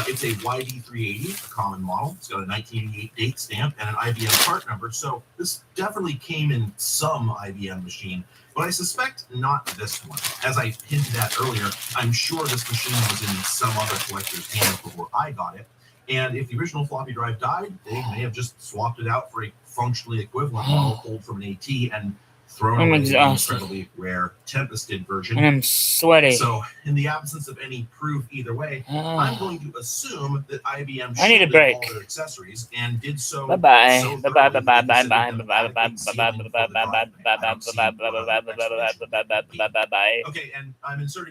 It's a YD380, a common model. It's got a 1988 date stamp and an IBM part number, so this definitely came in some IBM machine, but I suspect not this one. As I hinted at earlier, I'm sure this machine was in some other collector's hands before I got it, and if the original floppy drive died, they may have just swapped it out for a functionally equivalent model pulled from an AT and thrown I'm away the exhausted. incredibly rare Tempested version. And I'm sweaty. So, in the absence of any proof either way, I'm going to assume that IBM I need a shielded break. all their accessories and did so. Bye-bye. So Bye-bye. thoroughly Bye-bye. they Bye-bye. considered them Bye-bye. adequate sealing for the drive. I don't see what other explanation could be. Bye-bye. Okay, and I'm inserting a